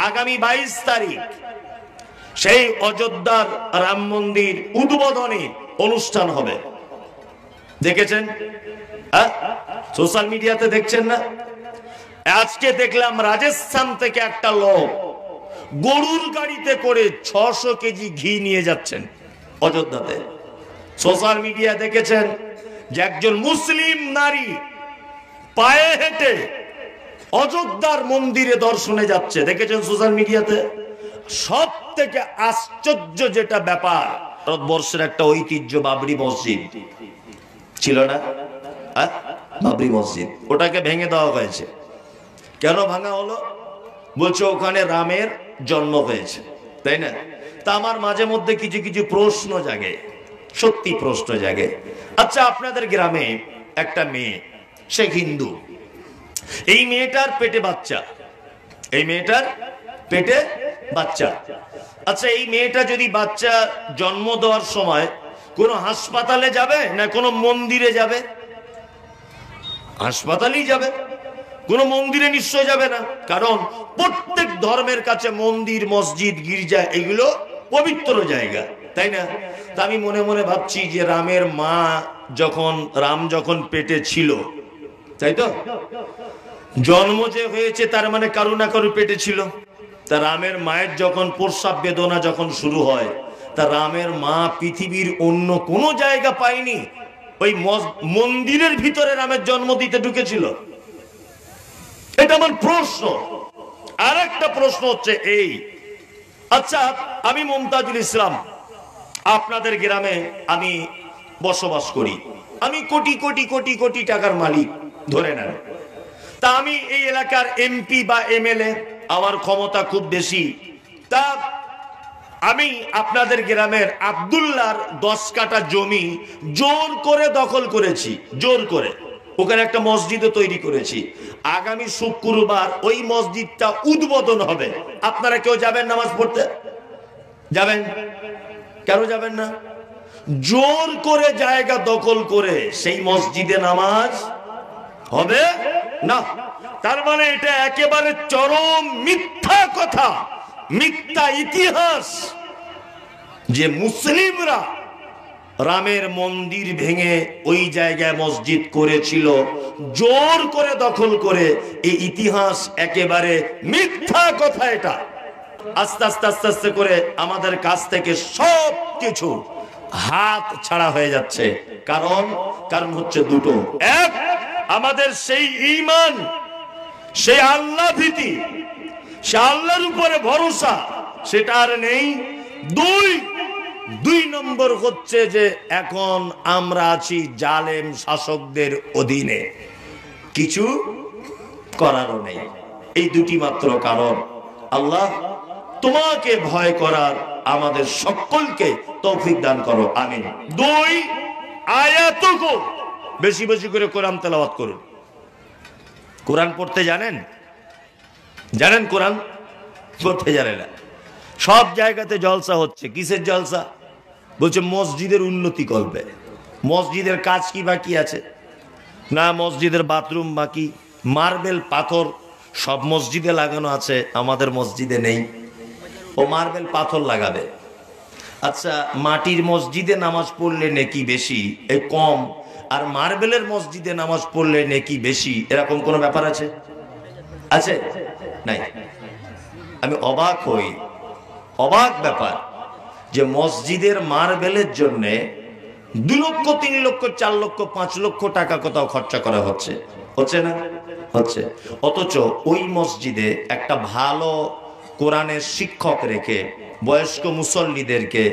আগামী 22 তারিখ সেই অযোধ্যার রাম মন্দির উদ্বোধনী অনুষ্ঠান হবে। দেখেছেন? সোশ্যাল মিডিয়াতে দেখছেন না? আজকে দেখলাম রাজস্থান থেকে একটা লোক গরুর গাড়িতে করে 600 কেজি ঘি নিয়ে যাচ্ছেন অযোধ্যাতে। সোশ্যাল মিডিয়া দেখেছেন যে একজন মুসলিম নারী পায়ে হেঁটে অযোধ্যার মন্দিরে দর্শনে যাচ্ছে। দেখেছেন সোশ্যাল মিডিয়াতে? সব থেকে আশ্চর্য যেটা ব্যাপার, ভারতবর্ষের একটা ঐতিহ্য বাবরি মসজিদ ছিল না? বাবরি মসজিদ, ওটাকে ভেঙে দেওয়া হয়েছে। কেন ভাঙা হলো? বলছে ওখানে রামের জন্ম হয়েছে, তাই না? তা আমার মাঝে মধ্যে কিছু কিছু প্রশ্ন জাগে, সত্যি প্রশ্ন জাগে। আচ্ছা, আপনাদের গ্রামে একটা মেয়ে, সে হিন্দু, এই মেয়েটার পেটে বাচ্চা, এই মেয়েটার পেটে বাচ্চা। আচ্ছা, এই মেয়েটা যদি বাচ্চা জন্ম দেওয়ার সময় কোনো হাসপাতালে যাবে না কোনো মন্দিরে যাবে? হাসপাতালেই যাবে, কোনো মন্দিরে নিশ্চয় যাবে না। কারণ প্রত্যেক ধর্মের কাছে মন্দির, মসজিদ, গির্জা এগুলো পবিত্র জায়গা, তাই না? তা আমি মনে মনে ভাবছি যে রামের মা রাম যখন পেটে ছিল, তাই তো, জন্ম যে হয়েছে তার মানে কারো না কারো পেটে ছিল। তা রামের মায়ের যখন প্রস্রাব বেদনা যখন শুরু হয়, তা রামের মা পৃথিবীর অন্য কোনো জায়গা পায়নি, ওই মন্দিরের ভিতরে রামের জন্ম দিতে ঢুকেছিল। এটা আমার প্রশ্ন। আর একটা প্রশ্ন হচ্ছে এই, আচ্ছা, আমি মুমতাজুল ইসলাম, আপনাদের গ্রামে আমি বসবাস করি, আমি কোটি কোটি কোটি কোটি টাকার মালিক ধরে নেন। তা আমি এই এলাকার এমপি বা এমএলএ, আমার ক্ষমতা খুব বেশি। তা আমি আপনাদের গ্রামের আব্দুল্লাহর 10 কাঠা জমি জোর করে দখল করেছি, জোর করে। ওখানে একটা মসজিদও তৈরি করেছি। আগামী শুক্রবার ওই মসজিদটা উদ্বোধন হবে। আপনারা কেউ যাবেন নামাজ পড়তে? যাবেন? কেন যাবেন না? জোর করে জায়গা দখল করে সেই মসজিদে নামাজ হবে না। তার মানে এটা একেবারে চরম মিথ্যা কথা, মিথ্যা ইতিহাস যে মুসলিমরা রামের মন্দির ভেঙে ওই জায়গায় মসজিদ করেছিল জোর করে দখল করে। এই ইতিহাস একেবারে মিথ্যা কথা। এটা আস্তে আস্তে আস্তে আস্তে করে আমাদের কাছ থেকে সব কিছু হাত ছাড়া হয়ে যাচ্ছে। কারণ হচ্ছে দুটো। এক, আমাদের সেই ঈমান, সেই আল্লাহ ভীতি, সে আল্লাহর উপরে ভরসা, সেটা আর নেই। দুই নম্বর হচ্ছে যে এখন আমরা আছি জালেম শাসকদের অধীনে, কিছু করারও নেই। এই দুটি মাত্র কারণ। আল্লাহ তোমাকে ভয় করার আমাদের সকলকে তৌফিক দান করো, আমিন। 2 আয়াতকো বেশি বেশি করে কোরআন তেলাওয়াত করুন। কোরআন পড়তে জানেন? কোরআন পড়তে জানে না। সব জায়গাতে জলসা হচ্ছে। কিসের জলসা? বলছে মসজিদের উন্নতি করবে। মসজিদের কাজ কি বাকি আছে? না, মসজিদের বাথরুম বাকি। মার্বেল পাথর সব মসজিদে লাগানো আছে, আমাদের মসজিদে নেই। ও মার্বেল পাথর লাগাবে। আচ্ছা, মাটির মসজিদে নামাজ পড়লে নেকি বেশি এই কম, আর মার্বেলের মসজিদে নামাজ পড়লে নেকি বেশি, এরকম কোনো ব্যাপার আছে? আছে? নাই। আমি অবাক হই, অবাক ব্যাপার যে মসজিদের মার্বেলের জন্য 2 লক্ষ 3 লক্ষ 4 লক্ষ 5 লক্ষ টাকা কোথাও খরচা করা হচ্ছে না? হচ্ছে। অথচ ওই মসজিদে একটা ভালো কোরআনের শিক্ষক রেখে বয়স্ক মুসল্লিদেরকে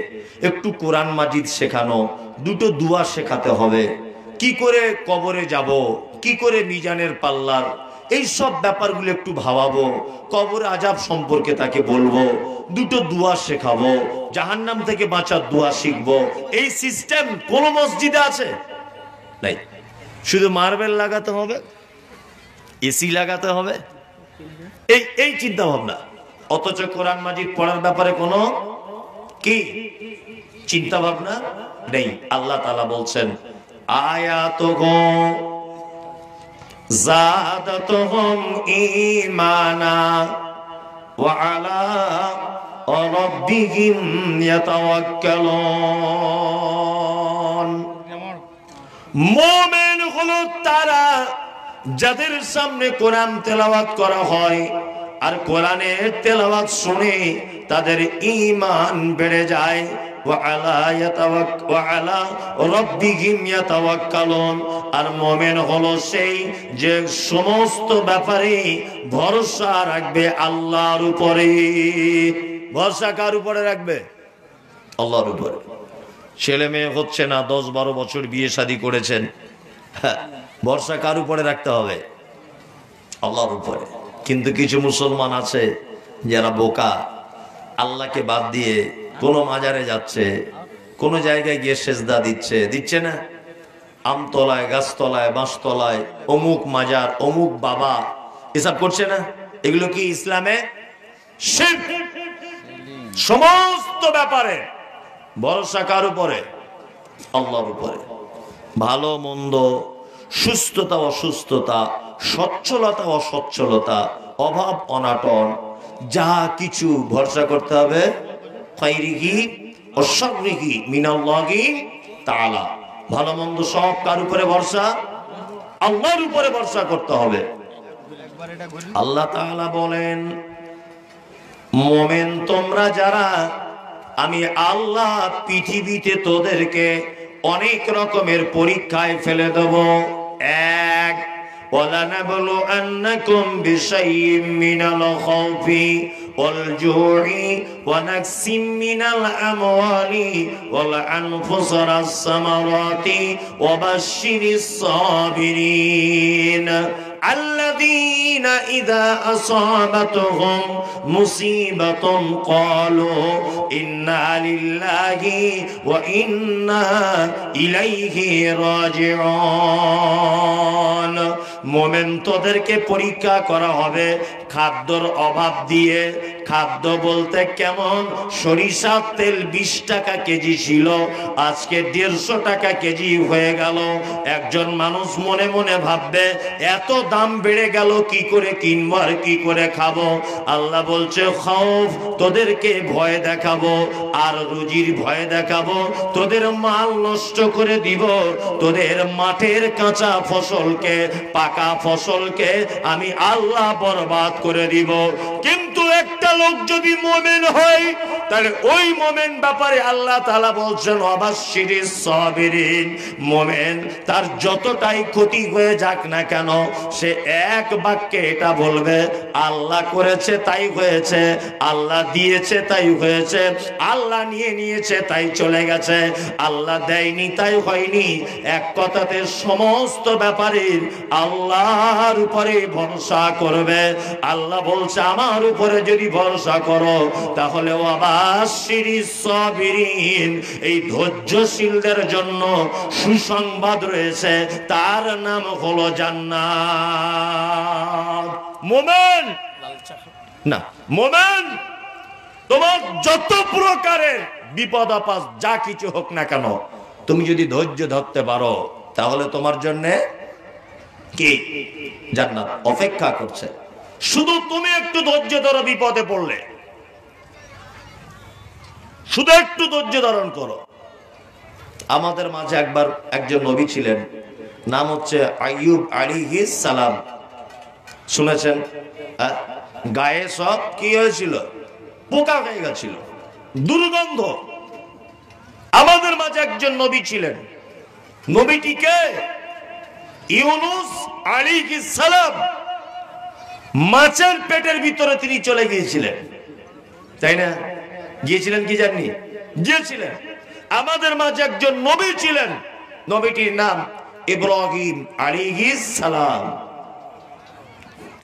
একটু কোরআন মাজিদ শেখানো, 2টো দোয়া শেখাতে হবে, কি করে কবরে যাব, কি করে মিজানের পাল্লার এই সব ব্যাপারগুলো একটু ভাবাবো, কবরে আযাব সম্পর্কে তাকে বলবো, 2টো দোয়া শেখাবো, জাহান্নাম থেকে বাঁচার দোয়া শিখবো। এই সিস্টেম কোন মসজিদে আছে? নাই। শুধু মার্বেল লাগাতে হবে, এসি লাগাতে হবে, এই চিন্তা ভাবনা। অথচ কোরআন মাজিদ পড়ার ব্যাপারে কোনো কি চিন্তা ভাবনা নেই। আল্লাহ তাআলা বলছেন, আয়াতুহু যাদাতুহুম ঈমানা ওয়া আলা রাব্বিহিম ইয়াতাওয়াক্কালুন। মুমিন হলো তারা যাদের সামনে কোরআন তেলাওয়াত করা হয় আর কোরআনের তেলাওয়াত শুনে তাদের ঈমান বেড়ে যায়। ওয়া আলা রাব্বিহিম ইয়াতাওয়াক্কালুন। আর মুমিন হলো সেই যে সমস্ত ব্যাপারে ভরসা রাখবে আল্লাহর উপরে। ভরসা কার উপরে রাখবে? আল্লাহর উপরে। ছেলে মেয়ে হচ্ছে না, 10-12 বছর বিয়ে শাদী করেছেন, ভরসা কার উপরে রাখতে হবে? আল্লাহর উপরে। কিন্তু কিছু মুসলমান আছে যারা বোকা, আল্লাহকে বাদ দিয়ে কোন মাজারে যাচ্ছে, কোন জায়গায় গিয়ে সেজদা দিচ্ছে না, আমতলায়, গাছতলায়, বাঁশতলায়, অমুক মাজার, অমুক বাবা, এসব করছে না। এগুলো কি ইসলামে শিরক? সমস্ত ব্যাপারে ভরসা কার উপরে? আল্লাহর উপরে। ভালো মন্দ, সুস্থতা অসুস্থতা, সচ্ছলতা অসচ্ছলতা, অভাব অনাটন, যা কিছু ভরসা করতে হবে খাইরিহি ওয়া শাররিহি মিনাল্লাহি তাআলা। ভালো মন্দ সব কার উপরে ভরসা? আল্লাহর উপরে ভরসা করতে হবে। আল্লাহ তাআলা বলেন, মুমিন তোমরা যারা, আমি আল্লাহ পৃথিবীতে তোদেরকে অনেক রকমের পরীক্ষায় ফেলে দেব। এক, وَلَنَبْلُوَنَّكُمْ بِشَيْءٍ مِّنَ الْخَوْفِ وَالْجُوعِ وَنَقْصٍ مِّنَ الْأَمْوَالِ وَالْأَنفُسِ وَالثَّمَرَاتِ وَبَشِّرِ الصَّابِرِينَ الذين إذا أصابتهم مصيبة قالوا إنا لله وإنا إليه راجعون। মুমিন তোদেরকে পরীক্ষা করা হবে খাদ্যর অভাব দিয়ে। খাদ্য বলতে কেমন? সরিষার তেল 20 টাকা কেজি ছিল, আজকে 150 টাকা কেজি হয়ে গেল। একজন মানুষ মনে মনে ভাববে এত দাম বেড়ে গেল, কি করে কিনবো আর কি করে খাবো? আল্লাহ বলছে, খৌফ, তোদেরকে ভয় দেখাবো আর রুজির ভয় দেখাবো। তোদের মাল নষ্ট করে দিব, তোদের মাঠের কাঁচা ফসলকে, পাকা ফসলকে আমি আল্লাহ বরবাদ করে দিব। কিন্তু একটা লোক যদি মুমিন হয়, তাহলে ওই মুমিন ব্যাপারে আল্লাহ তাআলা বলছেন ওয়াবাশশিরিস সাবিরিন। মুমিন তার যতটাই ক্ষতি হয়ে যাক না কেন, সে এক বাক্যে এটা বলবে, আল্লাহ করেছে তাই হয়েছে, আল্লাহ দিয়েছে তাই হয়েছে, আল্লাহ নিয়ে নিয়েছে তাই চলে গেছে, আল্লাহ দেয়নি তাই হয়নি। এক কথাতে সমস্ত ব্যাপারে আল্লাহর উপরে ভরসা করবে। আল্লাহ বলছে, আমার উপরে যদি ভরসা করো তাহলে ওয়াবাশশিরিস সাবিরিন, এই ধৈর্যশীলদের জন্য সুসংবাদ রয়েছে, তার নাম হলো জান্নাত। মুমিন না, মুমিন তোমার যত প্রকারের বিপদ আপদ যা কিছু হোক না কেন, তুমি যদি ধৈর্য ধরতে পারো তাহলে তোমার জন্য কি জান্নাত অপেক্ষা করছে। শুধু তুমি একটু ধৈর্য ধরো, বিপদে পড়লে শুধু একটু ধৈর্য ধারণ করো। আমাদের মাঝে একবার একজন নবী ছিলেন, নাম হচ্ছে আইয়ুব আলাইহিস সালাম। শুনেছেন? গায়ে সব কি হয়েছিল? পোকা হয়ে গেছিল, দুর্গন্ধ। আমাদের মাঝে একজন নবী ছিলেন, নবীটিকে ইউনুস আলাইহিস সালাম মাছের পেটের ভিতরে তিনি চলে গিয়েছিলেন, তাই না? গিয়েছিলেন কি জানি? গিয়েছিলেন। আমাদের মাঝে একজন নবী ছিলেন, নবীটির নাম ইব্রাহিম আলাইহিস সালাম।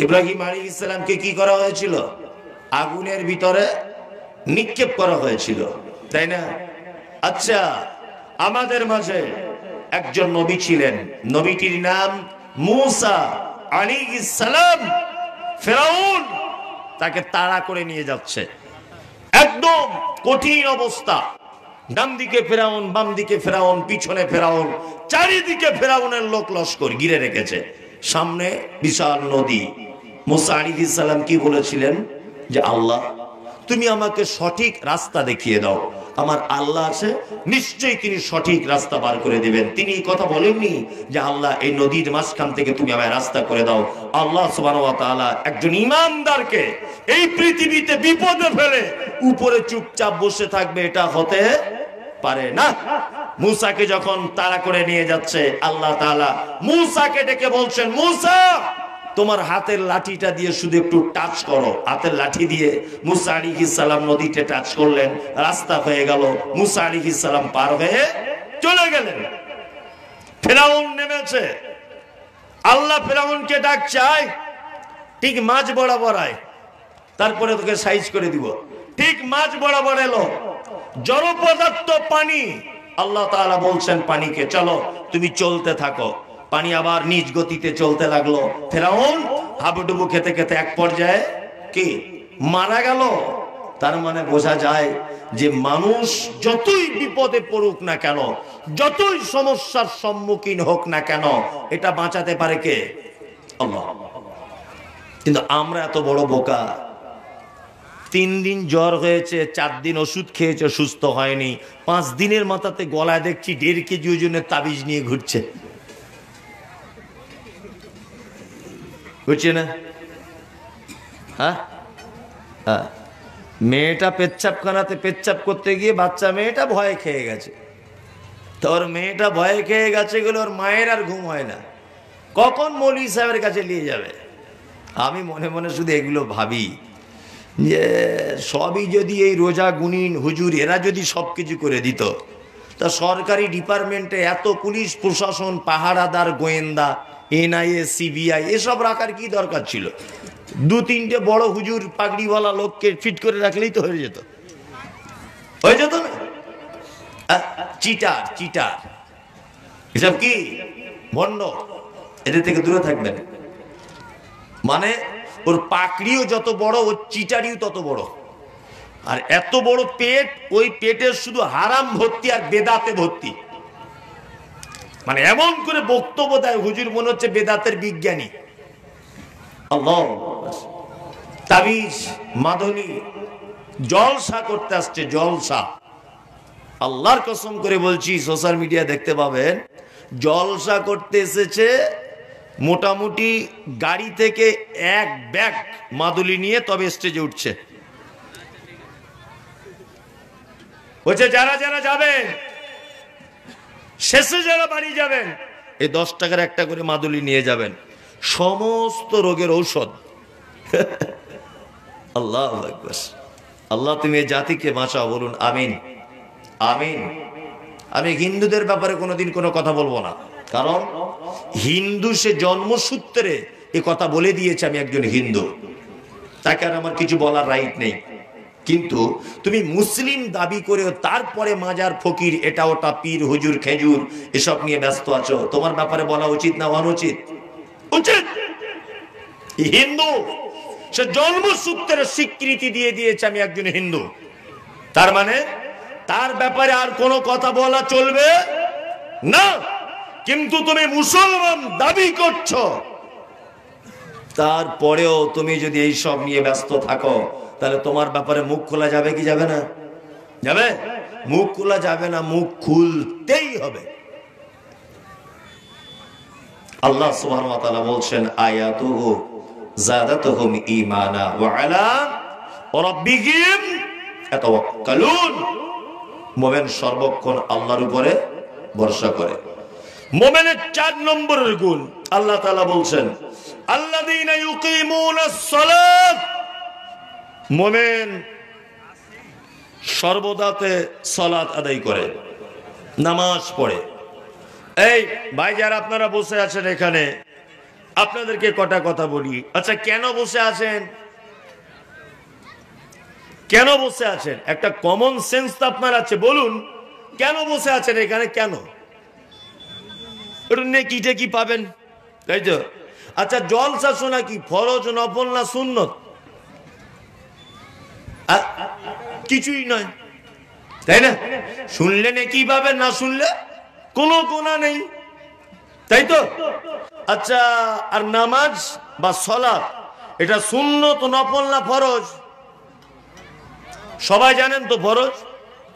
ইব্রাহিম আলাইহিস সালামকে কি করা হয়েছিল? আগুনের ভিতরে নিক্ষেপ করা হয়েছিল, তাই না? আচ্ছা, আমাদের মাঝে একজন নবী ছিলেন, নবীটির নাম মূসা আলাইহিস সালাম। ফেরাউন তাকে তাড়া করে নিয়ে যাচ্ছে, একদম কঠিন অবস্থা। ডান দিকে ফেরাউন, বাম দিকে ফেরাউন, পিছনে ফেরাউন, চারিদিকে ফেরাউনের লোক লস্কর ঘিরে রেখেছে, সামনে বিশাল নদী। মুসা আলাইহিস সালাম কি বলেছিলেন? যে আল্লাহ তুমি আমাকে সঠিক রাস্তা দেখিয়ে দাও। আমার আল্লাহ আছে, নিশ্চয়ই তিনি সঠিক রাস্তা বার করে দিবেন। তিনি এই কথা বলেননি যে আল্লাহ এই নদীর মাঝখান থেকে তুমি আমায় রাস্তা করে দাও। আল্লাহ সুবহানাহু ওয়া তাআলা একজন ইমানদারকে এই পৃথিবীতে বিপদে ফেলে উপরে চুপচাপ বসে থাকবে, এটা হতে পারে না। মূসাকে যখন তাড়া করে নিয়ে যাচ্ছে, আল্লাহ তাআলা মূসাকে ডেকে বলছেন, মূসা তোমার হাতের লাঠিটা দিয়ে শুধু একটু টাচ করো। হাতের লাঠি দিয়ে মূসা আলাইহিস সালাম নদীতে টাচ করলেন, রাস্তা হয়ে গেল। মূসা আলাইহিস সালাম পার হয়ে চলে গেলেন। ফিরআউন নেমেছে, আল্লাহ ফিরআউনকে ডাক চায়, ঠিক মাঝ বরাবর আয়, তারপরে তোকে সাইজ করে দিব। ঠিক মাঝ বরাবর এলো, জড় পদার্থ পানি। আল্লাহ তাআলা বলছেন পানিকে, চলো তুমি চলতে থাকো। পানি আবার নিজ গতিতে চলতে লাগলো। ফিরআউন হাবুডুবু খেতে খেতে এক পর্যায়ে কি মারা গেল। তার মানে বোঝা যায় যে মানুষ যতই বিপদে পড়ুক না কেন, যতই সমস্যার সম্মুখীন হোক না কেন, এটা বাঁচাতে পারে কে? আল্লাহ। কিন্তু আমরা এত বড় বোকা, 3 দিন জ্বর হয়েছে, 4 দিন ওষুধ খেয়েছে, সুস্থ হয়নি, 5 দিনের মাথাতে গলায় দেখছি 1.5 কেজি ওজনের তাবিজ নিয়ে ঘুরছে। বুঝছে না? হ্যাঁ, মেয়েটা পেচ্ছাপখানাতে পেচ্ছাপ করতে গিয়ে বাচ্চা মেয়েটা ভয়ে খেয়ে গেছে। তোর মেয়েটা ভয়ে খেয়ে গেছে বলে ওর মায়ের আর ঘুম হয় না, কখন মৌলভী সাহেবের কাছে নিয়ে যাবে। আমি মনে মনে শুধু এগুলো ভাবি যে সবই যদি এই রোজা গুনিন হুজুর এরা যদি সবকিছু করে দিত, তা সরকারি ডিপার্টমেন্টে এত পুলিশ প্রশাসন, পাহারাদার, গোয়েন্দা, এনআইএ, সিবিআই এসব রাখার কি দরকার ছিল? 2-3টে বড় হুজুর পাগড়িওয়ালা লোককে ফিট করে রাখলেই তো হয়ে যেত। হয়ে যেত না? চিটার চিটার এসব কি ভণ্ড, এদের থেকে দূরে থাকবেন। মানে ওর পাকড়িও যত বড়, ওর চিটারিও তত বড়। আর এত বড় পেট, ওই পেটের শুধু হারাম ভর্তি আর বেদাতে ভর্তি। মানে এমন করে বক্তব্য দেয় হুজুর মনে হচ্ছে বেদাতের বিজ্ঞানী। আল্লাহ, তাবিজ মাদনী জলসা করতে আসছে, জলসা। আল্লাহর কসম করে বলছি, সোশ্যাল মিডিয়া দেখতে পাবেন, জলসা করতে এসেছে মোটামুটি গাড়ি থেকে 1 ব্যাগ মাদুলি নিয়ে তবে স্টেজে উঠছে। বলছে যারা যারা যাবেন, শেষে যারা বাড়ি যাবেন, এই 10 টাকার একটা করে মাদুলি নিয়ে যাবেন, সমস্ত রোগের ঔষধ। আল্লাহু আকবার। আল্লাহ তুমি এই জাতিকে বাঁচাও, বলুন আমিন আমিন। আমি হিন্দুদের ব্যাপারে কোনোদিন কোনো কথা বলবো না, কারণ হিন্দু সে জন্মসূত্রে এ কথা বলে দিয়েছে আমি একজন হিন্দু, তাকে আর আমার কিছু বলার রাইট নেই। কিন্তু তুমি মুসলিম দাবি করে তারপরে মাজার ফকির এটা ওটা পীর হুজুর খেজুর এসব নিয়ে ব্যস্ত আছো, তোমার ব্যাপারে বলা উচিত না অনুচিত? উচিত। হিন্দু সে জন্মসূত্রে স্বীকৃতি দিয়ে দিয়েছে আমি একজন হিন্দু, তার মানে তার ব্যাপারে আর কোনো কথা বলা চলবে না। কিন্তু তুমি মুসলমান দাবি করছো, তারপরেও তুমি যদি এই সব নিয়ে ব্যস্ত থাকো, তাহলে তোমার ব্যাপারে মুখ খোলা যাবে কি যাবে না? যাবে? মুখ খোলা যাবে না, মুখ খুলতেই হবে। আল্লাহ সুবহানাহু ওয়া তাআলা বলছেন, আয়াতুহু যাদাতুহুম ঈমানা ওয়া আলা রাব্বিহিম ইয়াতাওয়াক্কালুন। মুমিন সর্বক্ষণ আল্লাহর উপরে ভরসা করে। মুমিনের 4 নম্বরের গুণ আল্লাহ তাআলা বলছেন, আল্লাযীনা ইউকিমুনাস সালাত। মুমিন সর্বদাতে সালাত আদায় করে, নামাজ পড়ে। এই ভাই যারা আপনারা বসে আছেন এখানে, আপনাদেরকে কটা কথা বলি। আচ্ছা, কেন বসে আছেন? কেন বসে আছেন? একটা কমন সেন্স তো আপনার আছে, বলুন কেন বসে আছেন এখানে? কেন? নেকি টেকি পাবেন, তাই তো? আচ্ছা, জলসা শোনা কি ফরজ, নফল না সুন্নত? কিছুই নয়, তাই না? শুনলে নেকি পাবেন, না শুনলে কোনো গুনাহ নেই, তাই তো? আচ্ছা, আর নামাজ বা সালাত এটা সুন্নত, নফল না ফরজ? সবাই জানেন তো ফরজ?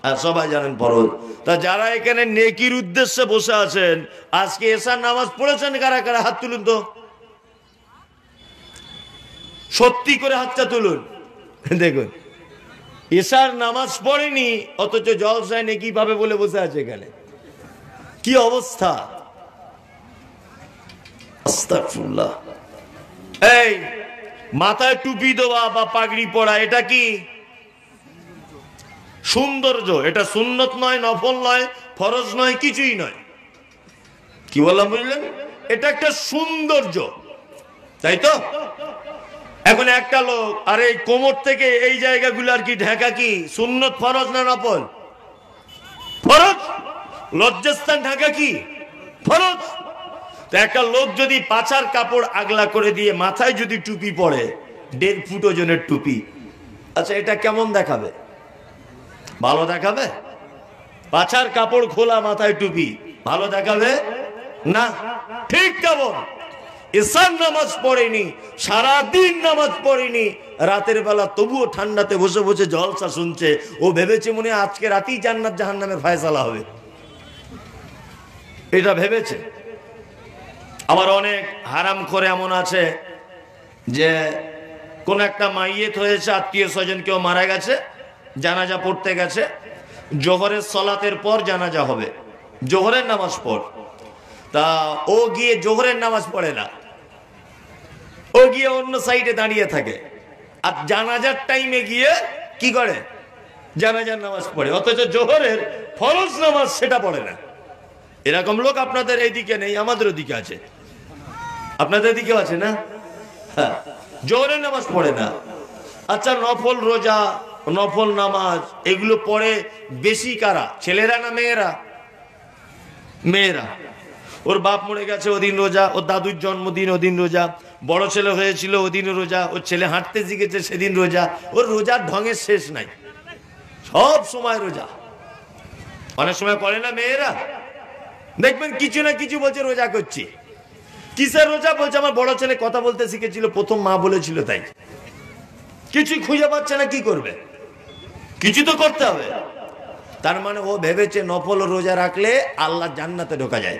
হ্যাঁ, সবাই জানেন ফরজ। তা যারা এখানে নেকির উদ্দেশ্যে বসে আছেন, আজকে এশার নামাজ পড়েছেন কারা কারা? হাত তুলুন তো, সত্যি করে হাতটা তুলুন। দেখুন, এশার নামাজ পড়েনি অথচ জলসায় নেকি পাবে বলে বসে আছে এখানে। কি অবস্থা! আস্তাগফিরুল্লাহ। এই মাথায় টুপি দেওয়া বা পাগড়ি পরা, এটা কি সৌন্দর্য? এটা সুন্নত নয়, নফল নয়, ফরজ নয়, কিছুই নয়। কি বললাম বুঝলেন? এটা একটা সৌন্দর্য, তাই তো? এখন একটা লোক, আরে কোমর থেকে এই জায়গাগুলো আর কি ঢাকা কি সুন্নত, ফরজ না নফল? ফরজ। লজ্জাস্থান ঢাকা কি ফরজ। তো একটা লোক যদি পাছার কাপড় আগলা করে দিয়ে মাথায় যদি টুপি পরে, 1.5 ফুট ওজনের টুপি, আচ্ছা এটা কেমন দেখাবে? ভালো দেখাবে? পাছার কাপড় খোলা, মাথায় টুপি, ভালো দেখাবে না। ঠিক কেমন এশার নামাজ পড়েনি, সারাদিন নামাজ পড়েনি, রাতের বেলা তবুও ঠান্ডাতে বসে বসে জলসা শুনছে। ও ভেবেছে মনে আজকে রাতেই জান্নাত জাহান্নামের ফায়সালা হবে, এটা ভেবেছে। আবার অনেক হারাম করে এমন আছে যে কোন একটা মাইয়েত হয়েছে, আত্মীয় স্বজন কেউ মারা গেছে, জানাজা পড়তে গেছে, জোহরের সলাতের পর জানাজা হবে, জোহরের নামাজ পড়। তা ও গিয়ে জোহরের নামাজ পড়ে না, ও গিয়ে অন্য সাইডে দাঁড়িয়ে থাকে, আর জানাজার টাইমে গিয়ে কি করে? জানাজার নামাজ পড়ে, অথচ জোহরের ফরজ নামাজ সেটা পড়ে না। এরকম লোক আপনাদের এইদিকে নেই, আমাদের ওদিকে আছে, আপনাদের দিকেও আছে না? হ্যাঁ, জোহরের নামাজ পড়ে না। আচ্ছা, নফল রোজা, নফল নামাজ এগুলো পড়ে বেশি কারা? ছেলেরা না মেয়েরা? মেয়েরা। ওর বাপ মরে গেছে ওদিন রোজা, ওর দাদুর জন্মদিন ওদিন রোজা, বড় ছেলে হয়েছিল ওদিন রোজা, ওর ছেলে হাঁটতে শিখেছে সেদিন রোজা। ওর রোজার ঢঙের শেষ নাই, সব সময় রোজা। অনেক সময় করে না মেয়েরা, দেখবেন কিছু না কিছু বলছে রোজা করছি। কিসের রোজা? বলছে আমার বড় ছেলে কথা বলতে শিখেছিল, প্রথম মা বলেছিল তাই। কিছুই খুঁজে পাচ্ছে না, কি করবে? কিছু তো করতে হবে। তার মানে ও ভেবেছে নফল রোজা রাখলে আল্লাহ জান্নাতে ঢোকা যায়।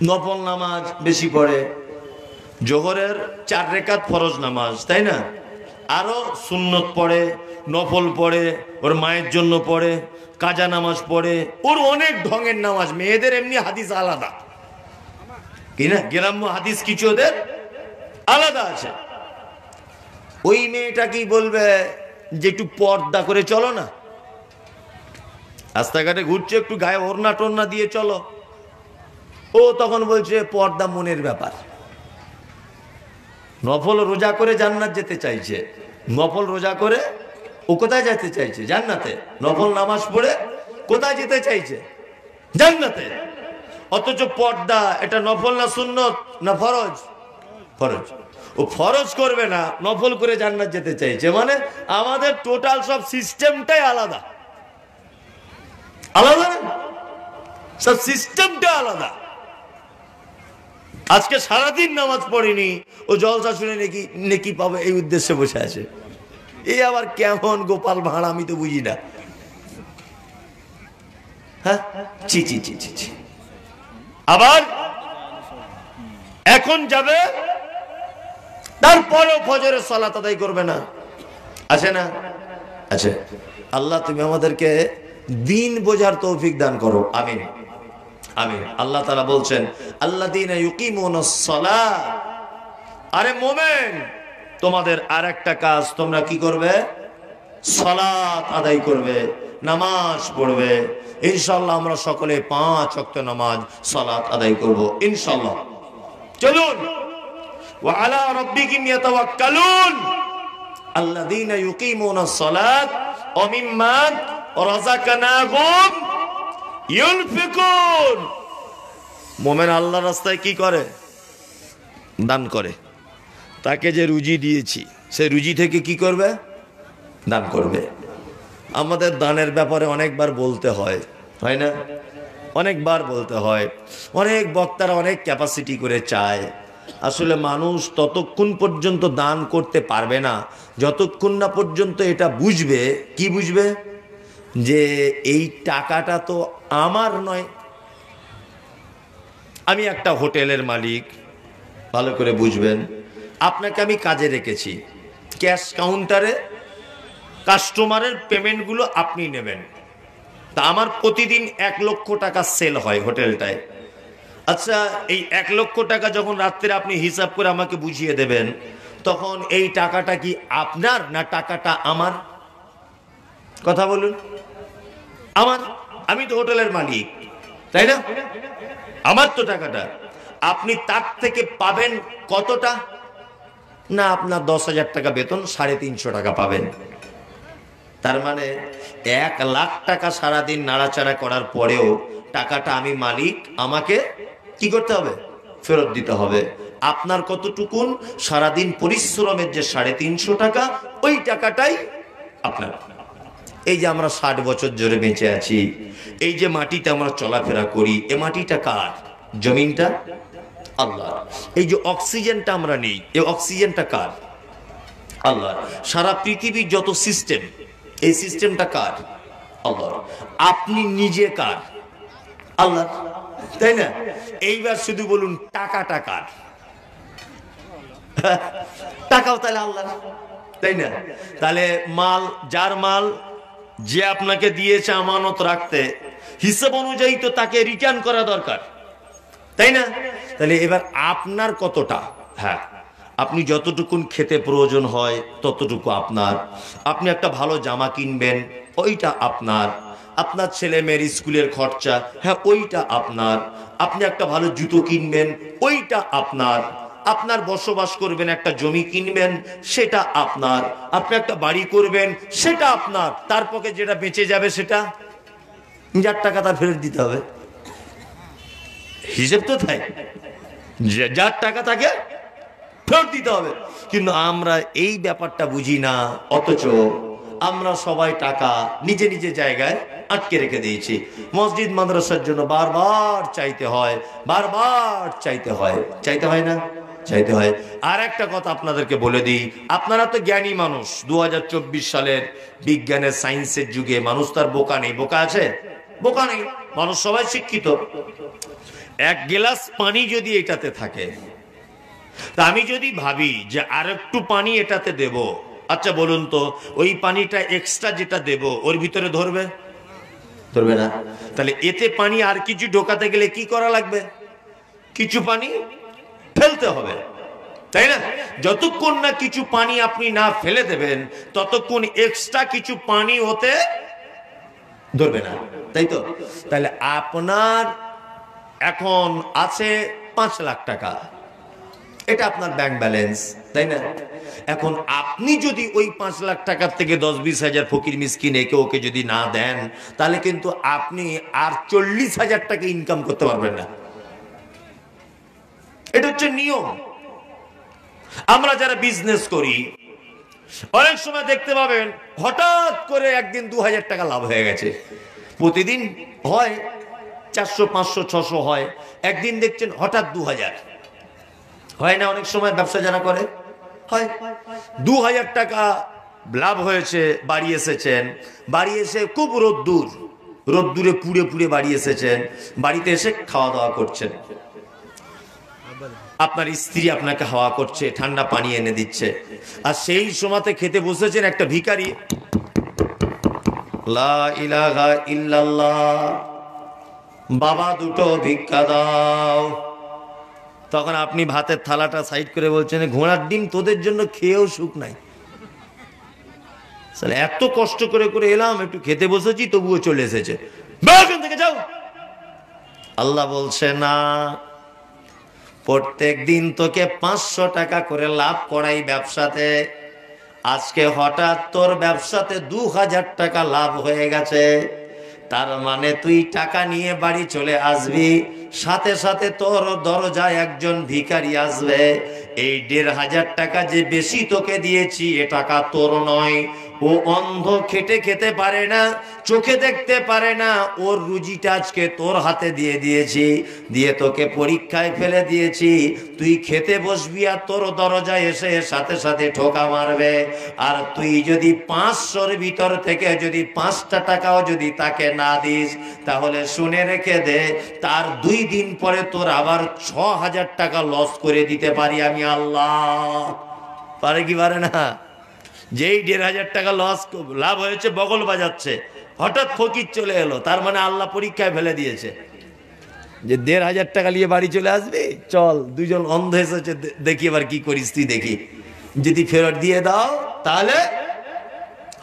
নফল নামাজ বেশি পড়ে, জোহরের 4 রাকাত ফরজ নামাজ, তাই না? আরো সুন্নত পড়ে, নফল পড়ে, ওর মায়ের জন্য পড়ে, কাজা নামাজ পড়ে, ওর অনেক ঢঙের নামাজ। মেয়েদের এমনি হাদিস আলাদা, কি না? গ্রাম্য হাদিস কিছু ওদের আলাদা আছে। ওই মেয়েটা কি বলবে যে একটু পর্দা করে চলো না, রাস্তাঘাটে ঘুরছে, একটু গায়ে ওড়না টোড়না দিয়ে চলো। ও তখন বলছে পর্দা মনের ব্যাপার। নফল রোজা করে জান্নাত যেতে চাইছে, নফল রোজা করে ও কোথায় যেতে চাইছে? জান্নাতে। নফল নামাজ পড়ে কোথায় যেতে চাইছে? জান্নাতে। অথচ পর্দা এটা নফল না সুন্নত না ফরজ? ফরজ। ও ফরজ করবে না, নফল করে জান্নাত যেতে চাইছে। মানে আমাদের টোটাল সব সিস্টেমটাই আলাদা, আলাদা না? সব সিস্টেমটা আলাদা। আজকে সারাদিন নামাজ পড়িনি, ও জলসা শুনে নেকি নেকি পাবে এই উদ্দেশ্যে বসে আছে। এই আবার কেমন গোপাল ভাঁড় আমি তো বুঝি না। হ্যাঁ, ছি ছি ছি ছি ছি। আবার এখন যাবে, তারপরেও ফজরের সালাত আদায় করবে না, আছে না? আছে। আল্লাহ তুমি আমাদেরকে দিন বোঝার তৌফিক দান করো, আমিন আমিন। আল্লাহ তাআলা বলছেন আল্লাযীনা ইউকিমুনাস সালাত, আরে মুমিন তোমাদের আরেকটা কাজ, তোমরা কি করবে? সালাত আদায় করবে, নামাজ পড়বে। ইনশাআল্লাহ আমরা সকলে 5 ওয়াক্ত নামাজ সালাত আদায় করব ইনশাআল্লাহ। চলুন, ওয়া আলা রাব্বিহিম ইয়াতাওয়াক্কালুন আল্লাযীনা ইউকিমুনাস সালাত ওয়া মিম্মা রাযাকনাহুম ইউনফিকুন। মুমিন আল্লাহর রাস্তায় কি করে? দান করে। তাকে যে রুজি দিয়েছি সে রুজি থেকে কি করবে? দান করবে। আমাদের দানের ব্যাপারে অনেকবার বলতে হয়, হয় না? অনেকবার বলতে হয়। অনেক বক্তারা অনেক ক্যাপাসিটি করে চায়, আসলে মানুষ ততক্ষণ পর্যন্ত দান করতে পারবে না যতক্ষণ না পর্যন্ত এটা বুঝবে। কি বুঝবে? যে এই টাকাটা তো আমার নয়। আমি একটা হোটেলের মালিক, ভালো করে বুঝবেন, আপনাকে আমি কাজে রেখেছি, ক্যাশ কাউন্টারে কাস্টমারের পেমেন্টগুলো আপনি নেবেন। তা আমার প্রতিদিন 1 লক্ষ টাকা সেল হয় হোটেলটায়। আচ্ছা, এই 1 লক্ষ টাকা যখন রাত্রে আপনি হিসাব করে আমাকে বুঝিয়ে দেবেন, তখন এই টাকাটা কি আপনার না টাকাটা আমার? কথা বলুন। আমার, আমি তো হোটেলের মালিক, তাই না? আমার তো টাকাটা। আপনি তার থেকে পাবেন কতটা? না, আপনার 10,000 টাকা বেতন, 350 টাকা পাবেন। তার মানে 1 লাখ টাকা সারাদিন নাড়াচাড়া করার পরেও টাকাটা আমি মালিক, আমাকে কি করতে হবে? ফেরত দিতে হবে। আপনার কতটুকুন? সারাদিন পরিশ্রমের যে 350 টাকা, ওই টাকাটাই আপনার। এই যে আমরা 60 বছর ধরে বেঁচে আছি, এই যে মাটিতে আমরা চলাফেরা করি, এ মাটিটা কার? জমিনটা আল্লাহ। এই যে অক্সিজেনটা আমরা নেই, এই অক্সিজেনটা কার? আল্লাহ। সারা পৃথিবীর যত সিস্টেম, এই সিস্টেমটা কার? আল্লাহ। আপনি নিজে কার? আল্লাহ, তাই না? এইবার শুধু বলুন টাকাটা কার? টাকাও তাহলে আল্লাহ, তাই না? তাহলে মাল, যার মাল, যে আপনাকে দিয়েছে আমানত রাখতে, হিসাব অনুযায়ী তো তাকে রিটার্ন করা দরকার, তাই না? তাহলে এবার আপনার কতটা? হ্যাঁ, আপনি যতটুকুন খেতে প্রয়োজন হয় ততটুকু আপনার। আপনি একটা ভালো জামা কিনবেন, ওইটা আপনার। আপনার ছেলে মেয়ের স্কুলের খরচা, হ্যাঁ ওইটা আপনার। আপনি একটা ভালো জুতো কিনবেন, ওইটা আপনার। আপনার বসবাস করবেন, একটা জমি কিনবেন, সেটা আপনার। আপনি একটা বাড়ি করবেন, সেটা আপনার। তার পক্ষে যেটা বেঁচে যাবে সেটা যার টাকা তার ফেরত দিতে হবে। হিসেব তো তাই, যার টাকা তাকে ফেরত দিতে হবে। কিন্তু আমরা এই ব্যাপারটা বুঝি না, অথচ আমরা সবাই টাকা নিজে নিজে জায়গায় আটকে রেখে দিয়েছি। মসজিদ মাদ্রাসার জন্য বারবার চাইতে হয়, বারবার চাইতে হয়, চাইতে হয় না? চাইতে হয়। আর একটা কথা আপনাদেরকে বলে দিই, আপনারা তো জ্ঞানী মানুষ। 2024 সালের বিজ্ঞানের সায়েন্সের যুগে মানুষ তার বোকা নেই। বোকা আছে? বোকা নেই, মানুষ সবাই শিক্ষিত। 1 গ্লাস পানি যদি এটাতে থাকে, তা আমি যদি ভাবি যে আর একটু পানি এটাতে দেব, আচ্ছা বলুন তো ওই পানিটা এক্সট্রা যেটা দেব ওর ভিতরে ধরবে? ধরবে না। তাহলে এতে পানি আর কিছু ঢোকাতে গেলে কি করা লাগবে? কিছু পানি ফেলতে হবে, তাই না? যতক্ষণ না কিছু পানি আপনি না ফেলে দেবেন, ততক্ষণ এক্সট্রা কিছু পানি হতে ধরবে না, তাই তো? তাহলে আপনার এখন আছে 5 লাখ টাকা, এটা আপনার ব্যাংক ব্যালেন্স, তাই না? এখন আপনি যদি ওই 5 লাখ টাকার থেকে 10-20 হাজার ফকির মিসকিন একে ওকে যদি না দেন, তাহলে কিন্তু আপনি আর 40,000 টাকা ইনকাম করতে পারবেন না। এটা হচ্ছে নিয়ম। আমরা যারা বিজনেস করি, অনেক সময় দেখতে পাবেন হঠাৎ করে একদিন 2,000 টাকা লাভ হয়ে গেছে। প্রতিদিন হয় 400, 500, 600 হয়, একদিন দেখছেন হঠাৎ 2,000 হয় না? অনেক সময় ব্যবসা যারা করে হয় 2,000 টাকা লাভ হয়েছে। বাড়ি এসেছেন, বাড়ি এসে খুব রোদ্দুরে পুড়ে পুড়ে বাড়ি এসেছেন, বাড়িতে এসে খাওয়া দাওয়া করছেন। আপনার স্ত্রী আপনাকে হাওয়া করছে, ঠান্ডা পানি এনে দিচ্ছে, আর সেই সময়তে খেতে বসেছেন একটা ভিখারি, লা ইলাহা ইল্লাল্লাহ, বাবা দুটো ভিক্ষা দাও। তখন আপনি ভাতের থালাটা সাইড করে বলছেন, ঘোড়ার ডিম তোদের জন্য খেয়েও সুখ নাই, এত কষ্ট করে করে এলাম, একটু খেতে বসেছি তবুও চলে এসেছে, এখান থেকে যাও। আল্লাহ বলছে না, প্রত্যেক দিন তোকে 500 টাকা করে লাভ করাই ব্যবসাতে, আজকে হঠাৎ তোর ব্যবসাতে 2,000 টাকা লাভ হয়ে গেছে, তার মানে তুই টাকা নিয়ে বাড়ি চলে আসবি, সাথে সাথে তোর দরজায় একজন ভিখারি আসবে। এই 1,500 টাকা যে বেশি তোকে দিয়েছি, এ টাকা তোর নয়, ও অন্ধ, খেটে খেতে পারে না, চোখে দেখতে পারে না, ওর রুজিটা আজকে তোর হাতে দিয়ে দিয়েছি, দিয়ে তোকে পরীক্ষায় ফেলে দিয়েছি, তুই খেতে বসবি আর তোর দরজায় এসে সাথে সাথে ঠোকা মারবে, আর তুই যদি 500-র ভিতর থেকে যদি 5টা টাকাও যদি তাকে না দিস, তাহলে শুনে রেখে দে, তার 2 দিন পরে তোর আবার 6000 টাকা লস করে দিতে পারি আমি আল্লাহ। পারে কি পারে না? যেই 1500 টাকা লস লাভ হয়েছে বগল বাজাচ্ছে, হঠাৎ ফকির চলে এলো, তার মানে আল্লাহ পরীক্ষায় ফেলে দিয়েছে যে 1500 টাকা নিয়ে বাড়ি চলে আসবে, চল 2জন অন্ধ এসেছে, দেখি এবার কি করিস তুই, দেখি যদি ফেরত দিয়ে দাও তাহলে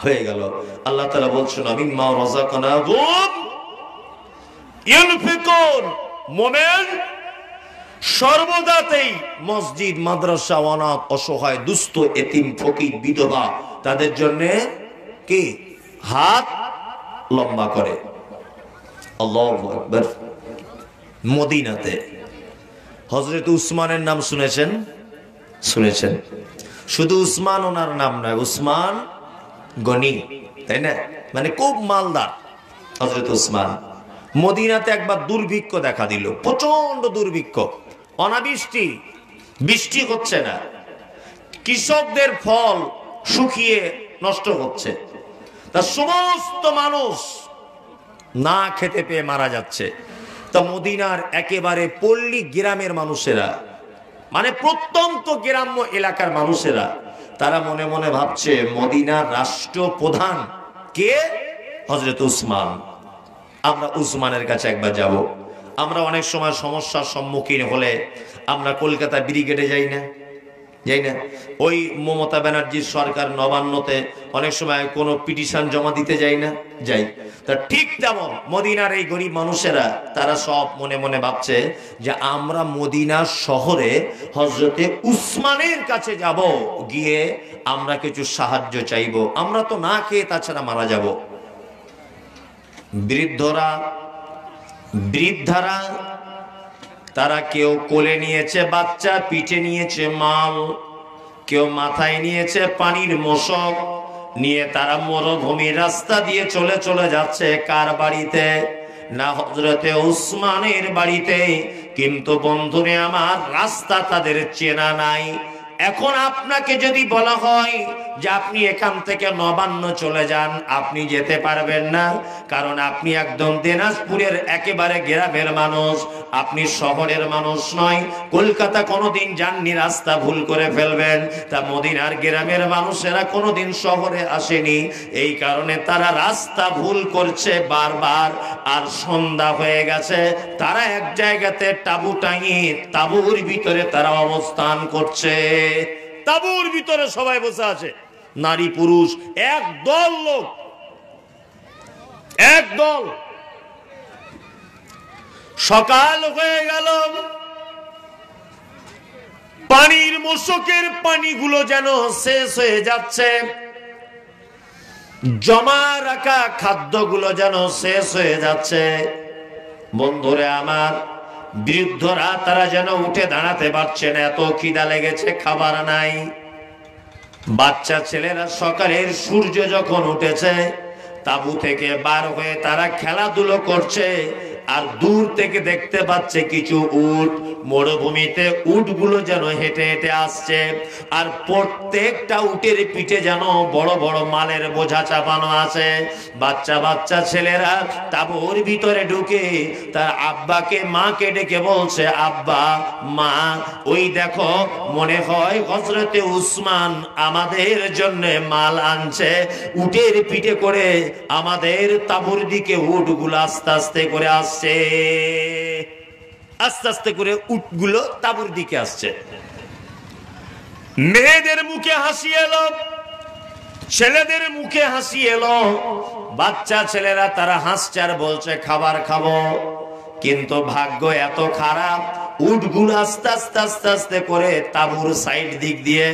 হয়ে গেল। আল্লাহ তাআলা বলছেন মিম্মা রাযাকনাহুম ইউনফিকুন, মুমিন সর্বদাতেই মসজিদ, মাদ্রাসা, অনাথ, অসহায়, দুস্থ, এতিম, ফকির, বিধবা, তাদের জন্য কি হাত লম্বা করে। আল্লাহু আকবার। মদিনাতে হযরত উসমানের নাম শুনেছেন? শুনেছেন। শুধু উসমান ওনার নাম নয়, উসমান গনি, তাই না? মানে খুব মালদার হযরত উসমান। মদিনাতে একবার দুর্ভিক্ষ দেখা দিল, প্রচন্ড দুর্ভিক্ষ, অনাবৃষ্টি, বৃষ্টি হচ্ছে না, কৃষকদের ফল শুকিয়ে নষ্ট হচ্ছে, তার সমস্ত মানুষ না খেতে পেয়ে মারা যাচ্ছে। তা মদিনার একেবারে পল্লী গ্রামের মানুষেরা, মানে প্রত্যন্ত গ্রাম্য এলাকার মানুষেরা, তারা মনে মনে ভাবছে মদিনার রাষ্ট্রপ্রধান কে? হযরত উসমান। আমরা উসমানের কাছে একবার যাব। আমরা অনেক সময় সমস্যার সম্মুখীন হলে আমরা কলকাতা ব্রিগেডে যাই না? যাই না? ওই মমতা ব্যানার্জির সরকার নবান্নতে অনেক সময় কোনো পিটিশন জমা দিতে যাই না? যাই। তা ঠিক তেমন মদিনার এই গরিব মানুষেরা তারা সব মনে মনে ভাবছে যে আমরা মদিনা শহরে হযরতে উসমানের কাছে যাব, গিয়ে আমরা কিছু সাহায্য চাইব, আমরা তো না খেয়ে তাছাড়া মারা যাব। বৃদ্ধারা তারা কেউ কোলে নিয়েছে বাচ্চা, পিঠে নিয়েছে মাল, কেউ মাথায় নিয়েছে পানির মশক নিয়ে, তারা মরুভূমির রাস্তা দিয়ে চলে চলে যাচ্ছে কার বাড়িতে? না হযরতে উসমানের বাড়িতে। কিন্তু বন্ধুরে আমার, রাস্তা তাদের চেনা নাই। এখন আপনাকে যদি বলা হয় যে আপনি এখান থেকে নবান্ন চলে যান, আপনি যেতে পারবেন না, কারণ আপনি একদম দিনাজপুরের একেবারে গ্রামের মানুষ, আপনি শহরের মানুষ নয়। কলকাতা কোনোদিন যাননি, রাস্তা ভুল করে ফেলবেন। তা মদিনার গ্রামের মানুষেরা কোনোদিন শহরে আসেনি, এই কারণে তারা রাস্তা ভুল করছে বারবার। আর সন্ধ্যা হয়ে গেছে, তারা এক জায়গাতে তাঁবু টাঙিয়ে তাঁবুর ভিতরে তারা অবস্থান করছে। তাঁবুর ভিতরে সবাই বসে আছে, নারী পুরুষ একদল লোক, একদল। সকাল হয়ে গেল, পানির মশকের পানিগুলো যেন শেষ হয়ে যাচ্ছে, জমা রাখা খাদ্যগুলো যেন শেষ হয়ে যাচ্ছে। বন্ধুরে আমার, বৃদ্ধরা তারা যেন উঠে দাঁড়াতে পারছে না, এত খিদা লেগেছে, খাবার নাই। বাচ্চা ছেলেরা সকালের সূর্য যখন উঠেছে তাঁবু থেকে বার হয়ে তারা খেলাধুলো করছে, আর দূর থেকে দেখতে পাচ্ছে কিছু উট, মরুভূমিতে উটগুলো যেন হেঁটে হেঁটে আসছে, আর প্রত্যেকটা উটের পিঠে যেন বড় বড় মালের বোঝা চাপানো আছে। বাচ্চা বাচ্চা ছেলেরা তাঁবুর ভিতরে ঢুকে তার আব্বাকে মাকে ডেকে বলছে, আব্বা, মা, ওই দেখো, মনে হয় হযরতে উসমান আমাদের জন্য মাল আনছে, উটের পিঠে করে আমাদের তাঁবুর দিকে উটগুলো আস্তে আস্তে করে আসছে, আস্তে আস্তে করে উটগুলো তাঁবুর দিকে আসছে। মেয়েদের মুখে হাসি এলো, ছেলেদের মুখে হাসি এলো। বাচ্চা ছেলেরা তারা হাসছে আর বলছে খাবার খাবো। কিন্তু ভাগ্য এত খারাপ, উটগুলো আস্তে আস্তে আস্তে আস্তে করে তাঁবুর সাইড দিক দিয়ে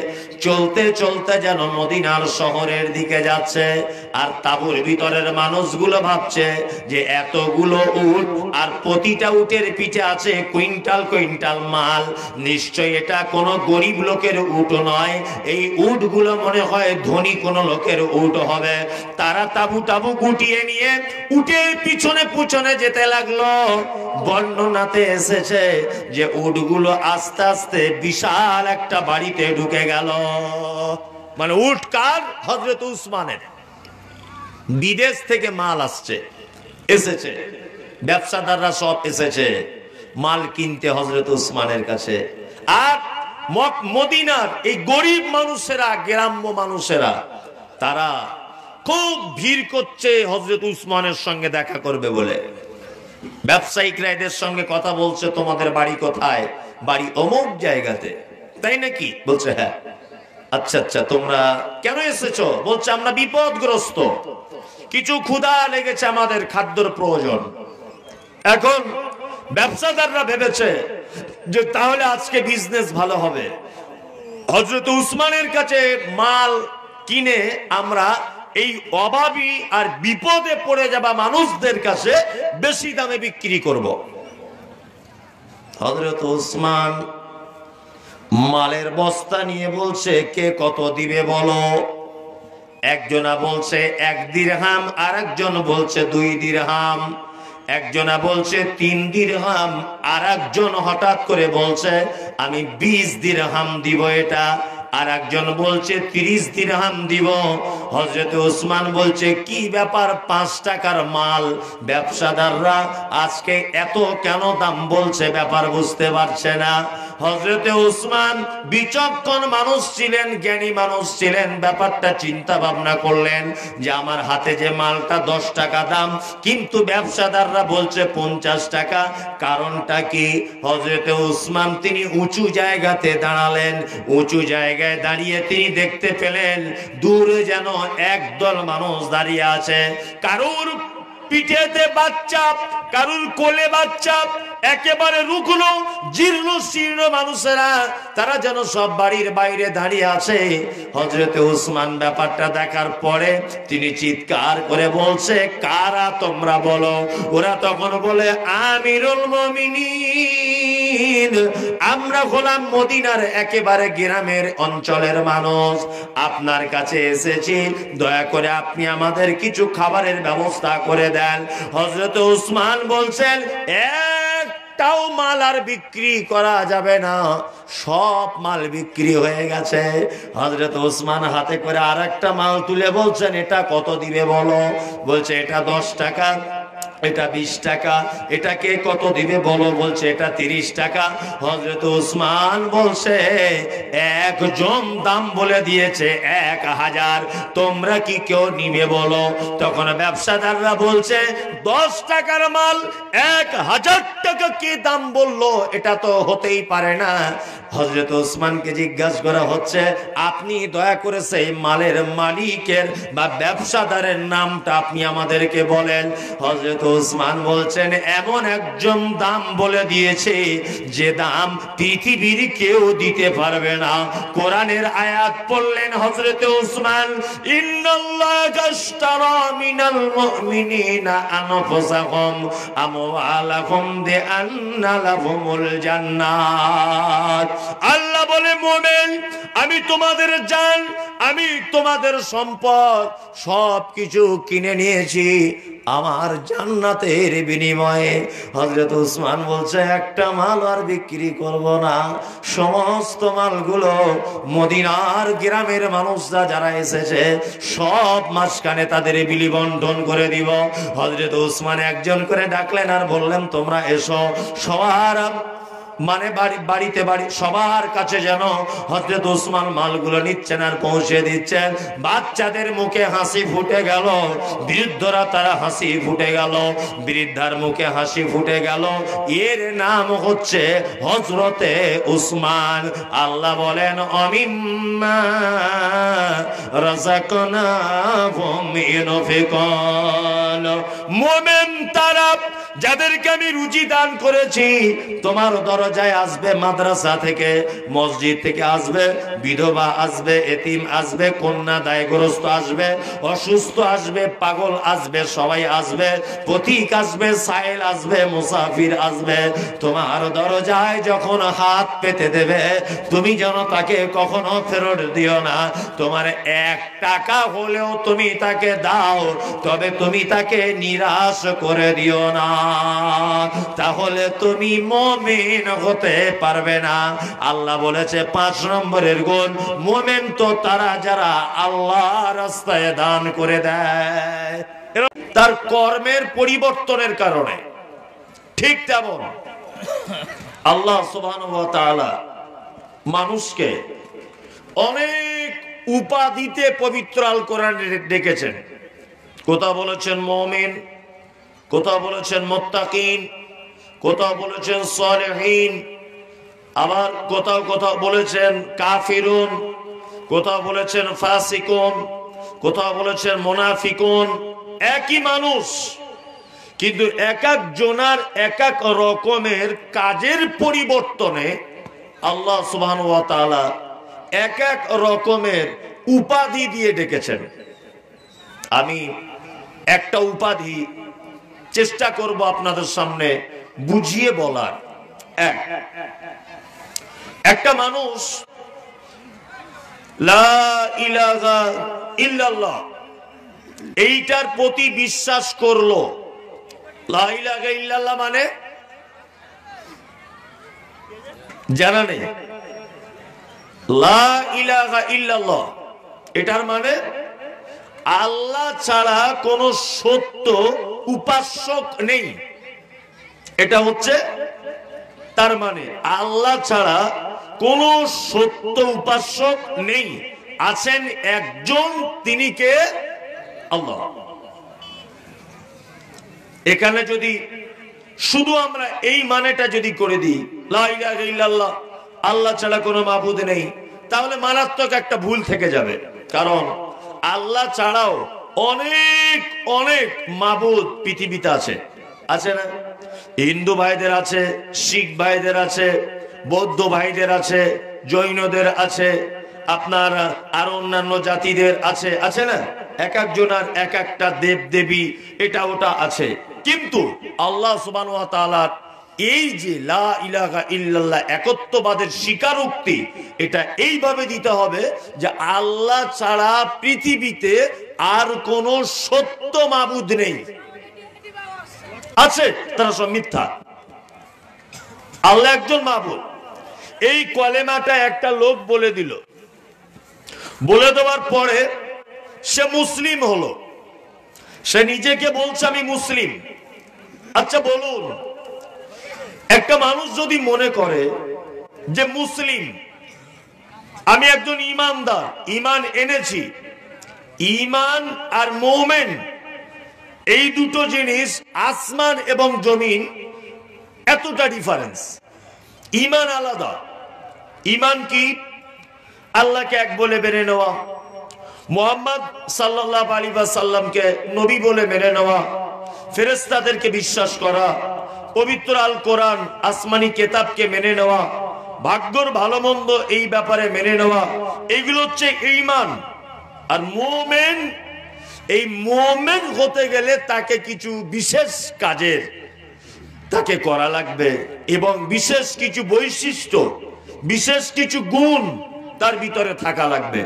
চলতে চলতে যেন মদিনার শহরের দিকে যাচ্ছে। আর তাঁবুর ভিতরের মানুষগুলো ভাবছে যে এতগুলো উট, আর প্রতিটা উটের পিঠে আছে কুইন্টাল কুইন্টাল মাল, নিশ্চয় এটা কোনো গরিব লোকের উট নয়, এই উটগুলো মনে হয় ধনী কোনো লোকের উট হবে। তারা তাঁবু টাবু গুটিয়ে নিয়ে উটের পিছনে পিছনে যেতে লাগলো। বর্ণনাতে এসেছে যে উটগুলো আস্তে আস্তে বিশাল একটা বাড়িতে ঢুকে গেল। মানে উট কার? হযরত উসমানের। বিদেশ থেকে মাল এসেছে, ব্যবসাদাররা সব এসেছে মাল কিনতে হযরত উসমানের কাছে। আর মদিনার এই গরিব মানুষেরা, গ্রাম্য মানুষেরা, তারা খুব ভিড় করছে হযরত উসমানের সঙ্গে দেখা করবে বলে। ব্যবসায়িকরা এদের সঙ্গে কথা বলছে, তোমাদের বাড়ি কোথায়? বাড়ি অমুক জায়গাতে। তাই নাকি? বলছে হ্যাঁ। আচ্ছা আচ্ছা, তোমরা কেন এসেছো? বলছে আমরা বিপদগ্রস্ত, কিছু ক্ষুধা লেগেছে, আমাদের খাদ্যর প্রয়োজন। এখন ব্যবসাদাররা ভেবেছে যে তাহলে আজকে বিজনেস ভালো হবে, হযরত উসমানের কাছে মাল কিনে আমরা এই অভাবী আর বিপদে পড়ে যাওয়া মানুষদের কাছে বেশি দামে বিক্রি করব। হযরত উসমান মালের বস্তা নিয়ে বলছে, কে কত দিবে বলো? একজনা বলছে 1 দিরহাম, আর একজন বলছে 2 দিরহাম, একজনা বলছে 3 দিরহাম, আর একজন হঠাৎ করে বলছে আমি 20 দিরহাম দিব এটা, আর একজন বলছে 30 দিরহাম দিব। হযরত উসমান বলছে কি ব্যাপার, 5 টাকার মাল, ব্যবসাদাররা আজকে এত কেন দাম বলছে, ব্যাপার বুঝতে পারছে না। হযরত উসমান বিচক্ষণ মানুষ ছিলেন, জ্ঞানী মানুষ ছিলেন, ব্যাপারটা চিন্তা ভাবনা করলেন যে আমার হাতে যে মালটা 10 টাকা দাম, কিন্তু ব্যবসাদাররা বলছে 50 টাকা। কারণটা কি? হযরত উসমান তিনি উঁচু জায়গাতে দাঁড়ালেন, উঁচু জায়গায় দাঁড়িয়ে তিনি দেখতে পেলেন দূরে যেন একদল মানুষ দাঁড়িয়ে আছে, কারুর পিঠেতে বাচ্চা, কারুর কোলে বাচ্চা, একেবারে রুগ্ন জীর্ণ শীর্ণ মানুষেরা, তারা যেন সব বাড়ির বাইরে দাঁড়িয়ে আছে। হযরত উসমান ব্যাপারটা দেখার পরে তিনি চিৎকার করে বলছে, কারা তোমরা বলো? ওরা তখন বলে, আমিরুল মুমিনিন, আমরা হলাম মদিনার একেবারে গ্রামের অঞ্চলের মানুষ, আপনার কাছে এসেছি, দয়া করে আপনি আমাদের কিছু খাবারের ব্যবস্থা করে দেন। হযরত উসমান বলছেন, একটাও মাল আর বিক্রি করা যাবে না, সব মাল বিক্রি হয়ে গেছে। হযরত উসমান হাতে করে আরেকটা মাল তুলে বলছেন, এটা কত দিবে বলো? বলছে এটা 10 টাকা, এটা 20 টাকা, এটাকে কত দিবে বলো? বলছে এটা 30 টাকা। হযরত উসমান বলছে একজন দাম বলে দিয়েছে 1000, তোমরা কি কেউ নিবে বলো? তখন ব্যবসাদাররা বলছে 10 টাকার মাল 1000 টাকা কে দাম বললো? এটা তো হতেই পারে না। হযরত উসমানকে জিজ্ঞাসা করা হচ্ছে, আপনি দয়া করে সেই মালের মালিকের বা ব্যবসাদারের নামটা আপনি আমাদেরকে বলেন। হযরত উসমান বলছেন, এমন একজন দাম বলে দিয়েছে যে দাম পৃথিবীর কেউ দিতে পারবে না। কোরআনের আয়াত পড়লেন হযরত উসমান, ইন্নাল্লাহা আশতারা মিনাল মুমিনিনা আনফুসাহুম আমওয়ালাহুম বিআন্না লাহুমুল জান্নাত। আল্লাহ বলে, মুমিন, আমি তোমাদের জান, আমি তোমাদের সম্পদ সবকিছু কিনে নিয়েছি আমার জান্নাতের বিনিময়ে। হযরত উসমান বলছে, একটা মাল আর বিক্রি করব না, সমস্ত মালগুলো মদিনার গ্রামের মানুষরা যারা এসেছে সব মাঝখানে তাদের বিলি বন্টন করে দিব। হযরত উসমান একজন করে ডাকলেন আর বললেন, তোমরা এসো। সবার মানে বাড়িতে সবার কাছে যেন হযরত উসমান মালগুলো নিচ্ছেন আর পৌঁছে দিচ্ছেন। বাচ্চাদের মুখে হাসি ফুটে গেল, বৃদ্ধরা তারা হাসি ফুটে গেল, বৃদ্ধার মুখে হাসি ফুটে গেল। এর নাম হচ্ছে হযরতে উসমান। আল্লাহ বলেন, অমিম্মা রাযাকনাহুম ইউনফিকুন। মুমিন তারা যাদেরকে আমি রুজি দান করেছি, তোমার দরজায় আসবে মাদ্রাসা থেকে, মসজিদ থেকে আসবে, বিধবা আসবে, এতিম আসবে, কন্যা দায়গ্রস্ত আসবে, অসুস্থ আসবে, পাগল আসবে, সবাই আসবে, পথিক আসবে, সাইল আসবে, মুসাফির আসবে। তোমার দরজায় যখন হাত পেতে দেবে, তুমি যেন তাকে কখনো ফেরত দিও না। তোমার 1 টাকা হলেও তুমি তাকে দাও, তবে তুমি তাকে নিরাশ করে দিও না, তাহলে তুমি মুমিন হতে পারবে না। আল্লাহ বলেছে 5 নম্বরের গুণ, মুমিন তো তারা যারা আল্লাহর রাস্তায় দান করে দেয়, তার কর্মের পরিবর্তনের কারণে। ঠিক তেমন আল্লাহ সুবহানাহু ওয়া তাআলা মানুষকে অনেক উপাধিতে পবিত্র আল কোরআনে ডেকেছেন। কোথাও বলেছেন মুমিন, কোথাও বলেছেন মুত্তাকিন, কোথাও বলেছেন সালেহিন, আবার কোথাও কোথাও বলেছেন কাফিরুন, কোথাও বলেছেন ফাসিকুন, কোথাও বলেছেন মুনাফিকুন। একই মানুষ, কিন্তু এক এক জনার এক এক রকমের কাজের পরিবর্তনে আল্লাহ সুবহানাহু ওয়া তাআলা এক এক রকমের উপাধি দিয়ে ডেকেছেন। আমি একটা উপাধি চেষ্টা করব আপনাদের সামনে বুঝিয়ে বলার। একটা মানুষ লা ইলাহা ইল্লাল্লাহ এইটার প্রতি বিশ্বাস করলো। লা ইলাহা ইল্লাল্লাহ মানে জানা নেই? লা ইলাহা ইল্লাল্লাহ এটার মানে আল্লাহ ছাড়া কোন সত্য উপাস্যক নেই। এটা হচ্ছে তার মানে আল্লাহ ছাড়া কোন সত্য উপাস্যক নেই, আছেন একজন, তিনি কে? আল্লাহ। এখানে যদি শুধু আমরা এই মানেটা যদি করে দিই, লা ইলাহা ইল্লাল্লাহ আল্লাহ ছাড়া কোনো মাবুদ নেই, তাহলে মারাত্মক একটা ভুল থেকে যাবে। কারণ আল্লাহ ছাড়াও অনেক অনেক মাবুদ পৃথিবীতে আছে, আছে না? হিন্দু ভাইদের আছে, শিখ ভাইদের আছে, বৌদ্ধ ভাইদের আছে, জৈনদের আছে, আপনার আরো অন্যান্য জাতিদের আছে, আছে না? এক একজনের এক একটা দেব দেবী এটা ওটা আছে। কিন্তু আল্লাহ সুবহানাহু ওয়া তাআলা এই যে লা ইলাহা ইল্লাল্লাহ একত্ববাদের স্বীকারোক্তি, এটা এইভাবে দিতে হবে যে আল্লাহ ছাড়া পৃথিবীতে আর কোন সত্য মাবুদ নেই। আছে, তারা সব মিথ্যা। আল্লাহ একজন মাবুদ। এই কলেমাটা একটা লোক বলে দিল, বলে দেওয়ার পরে সে মুসলিম হলো, সে নিজেকে বলছে আমি মুসলিম। আচ্ছা বলুন, একটা মানুষ যদি মনে করে যে মুসলিম, আমি একজন ঈমানদার, ঈমান এনেছি, ঈমান আর মুমিন এই দুটো জিনিস আসমান এবং জমিন, এতটা ডিফারেন্স। ঈমান আলাদা। ঈমান কি? আল্লাহকে এক বলে মেনে নেওয়া, মুহাম্মদ সাল্লাল্লাহু আলাইহি ওয়াসাল্লামকে নবী বলে মেনে নেওয়া, ফেরেশতাদেরকে বিশ্বাস করা, পবিত্র আল কোরআন আসমানি কিতাবকে মেনে নেওয়া, ভাগ্যর ভালো মন্দ এই ব্যাপারে মেনে নেওয়া, এইগুলো হচ্ছে ঈমান। আর মুমিন, এই মুমিন হতে গেলে তাকে কিছু বিশেষ কাজের তাকে করা লাগবে, এবং বিশেষ কিছু বৈশিষ্ট্য, বিশেষ কিছু গুণ তার ভিতরে থাকা লাগবে।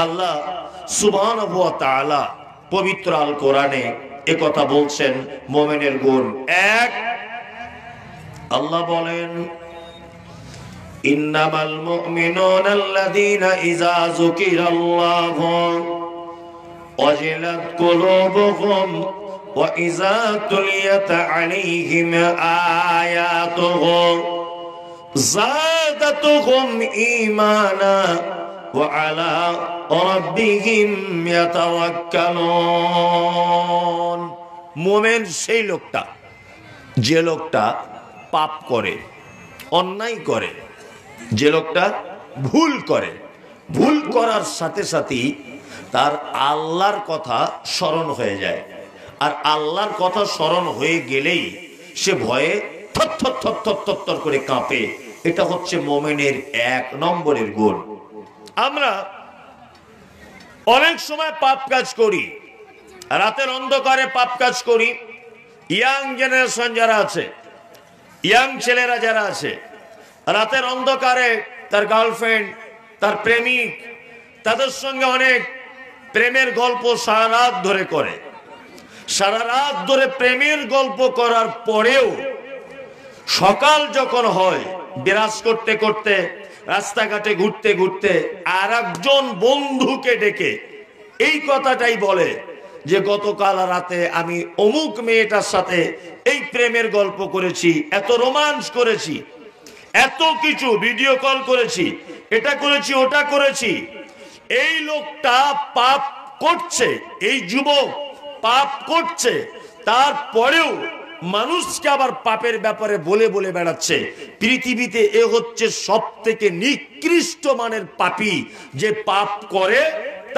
আল্লাহ সুবহানাহু ওয়া তাআলা পবিত্র আল কোরআনে একথা বলছেন মুমিনের গুণ। এক, আল্লাহ বলেন ইন্নামাল মুমিনুনা আল্লাযীনা ইযা যুকিরাল্লাহু ওয়াজিলাত কুলুবুহুম ওয়া ইযা তুলিয়াত আলাইহিম আয়াতুহু যাদাতুহুম ঈমানা ওয়া আলা রাব্বিহিম ইয়াতাওয়াক্কালুন। মুমিন সেই লোকটা যে লোকটা পাপ করে, অন্যায় করে, যে লোকটা ভুল করে, ভুল করার সাথে সাথেই তার আল্লাহর কথা স্মরণ হয়ে যায়। আর আল্লাহর কথা স্মরণ হয়ে গেলেই সে ভয়ে থরথর থরথর থরথর করে কাঁপে। এটা হচ্ছে মুমিনের 1 নম্বরের গুণ। আমরা অনেক সময় পাপ কাজ করি, রাতের অন্ধকারে পাপ কাজ করি। ইয়াং জেনারেশন যারা আছে, ইয়াং ছেলেরা যারা আছে, রাতের অন্ধকারে তার গার্লফ্রেন্ড, তার প্রেমিক, তাদের সঙ্গে অনেক প্রেমের গল্প সারা রাত ধরে করে। সারা রাত ধরে প্রেমের গল্প করার পরেও সকাল যখন হয়, বিরাজ করতে করতে রাস্তাঘাটে ঘুরতে ঘুরতে আর একজন বন্ধুকে ডেকে এই কথাটাই বলে যে গতকাল রাতে আমি অমুক মেয়েটার সাথে এই প্রেমের গল্প করেছি, এত রোমান্স করেছি, এত কিছু ভিডিও কল করেছি, এটা করেছি, ওটা করেছি। এই লোকটা পাপ করছে, এই যুবক পাপ করছে, তারপরেও মানুষকে আবার পাপের ব্যাপারে বলে বলে বেড়াচ্ছে। পৃথিবীতে এ হচ্ছে সবথেকে নিকৃষ্ট মানের পাপী, যে পাপ করে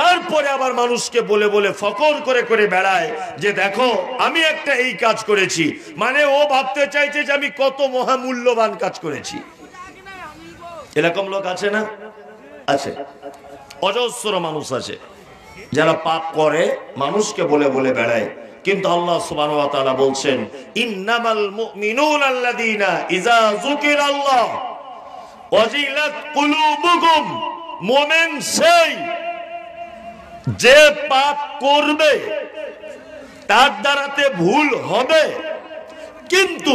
তারপরে আবার মানুষকে বলে বলে ফকর করে করে বেড়ায় যে দেখো আমি একটা এই কাজ করেছি। মানে ও ভাবতে চাইছে যে আমি কত মহামূল্যবান কাজ করেছি। এরকম লোক আছে না? আছে, অজস্র মানুষ আছে যারা পাপ করে মানুষকে বলে বলে বেড়ায়। কিন্তু আল্লাহ সুবহানাহু ওয়া তাআলা বলছেন, ইন্নামাল মুমিনুনা আল্লাযীনা ইযা যুকিরাল্লাহ ওয়াজিলাত কুলুবুকুম। মুমিন সেই যে পাপ করবে, তার দ্বারাতে ভুল হবে, কিন্তু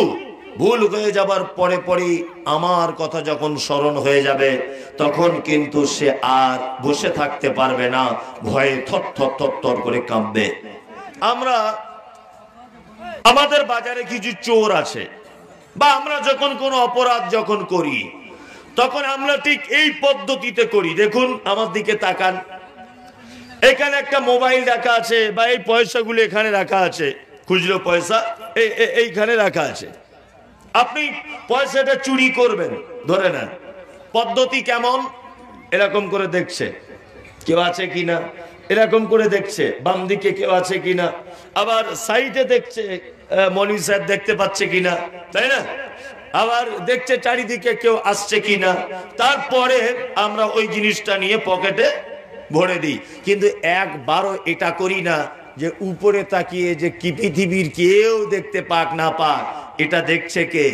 ভুল হয়ে যাবার পরে পরে আমার কথা যখন স্মরণ হয়ে যাবে তখন কিন্তু সে আর বসে থাকতে পারবে না, ভয়ে থরথর থরথর করে কাঁপবে। আমরা আমাদের বাজারে কিছু চোর আছে, বা আমরা যখন কোনো অপরাধ যখন করি তখন আমরা ঠিক এই পদ্ধতিতে করি। দেখুন আমার দিকে তাকান, এখানে একটা মোবাইল রাখা আছে, বা এই পয়সাগুলো এখানে রাখা আছে, খুচরো পয়সা এইখানে রাখা আছে। আপনি পয়সাটা চুরি করবেন, ধরে নেন, পদ্ধতি কেমন? এরকম করে দেখছে কেউ আছে কিনা, এরকম করে দেখছে বাম দিকে কেউ আছে কিনা, আবার সাইডে দেখছে মনি স্যার দেখতে পাচ্ছে কিনা, তাই না? আবার দেখছে চারিদিকে কেউ আসছে কিনা। তারপরে আমরা ওই জিনিসটা নিয়ে পকেটে ভরে দিই। কিন্তু একবারও এটা করি না যে উপরে তাকিয়ে যে কি পৃথিবীর কেউ দেখতে পাক না পাক, এটা দেখছে কে?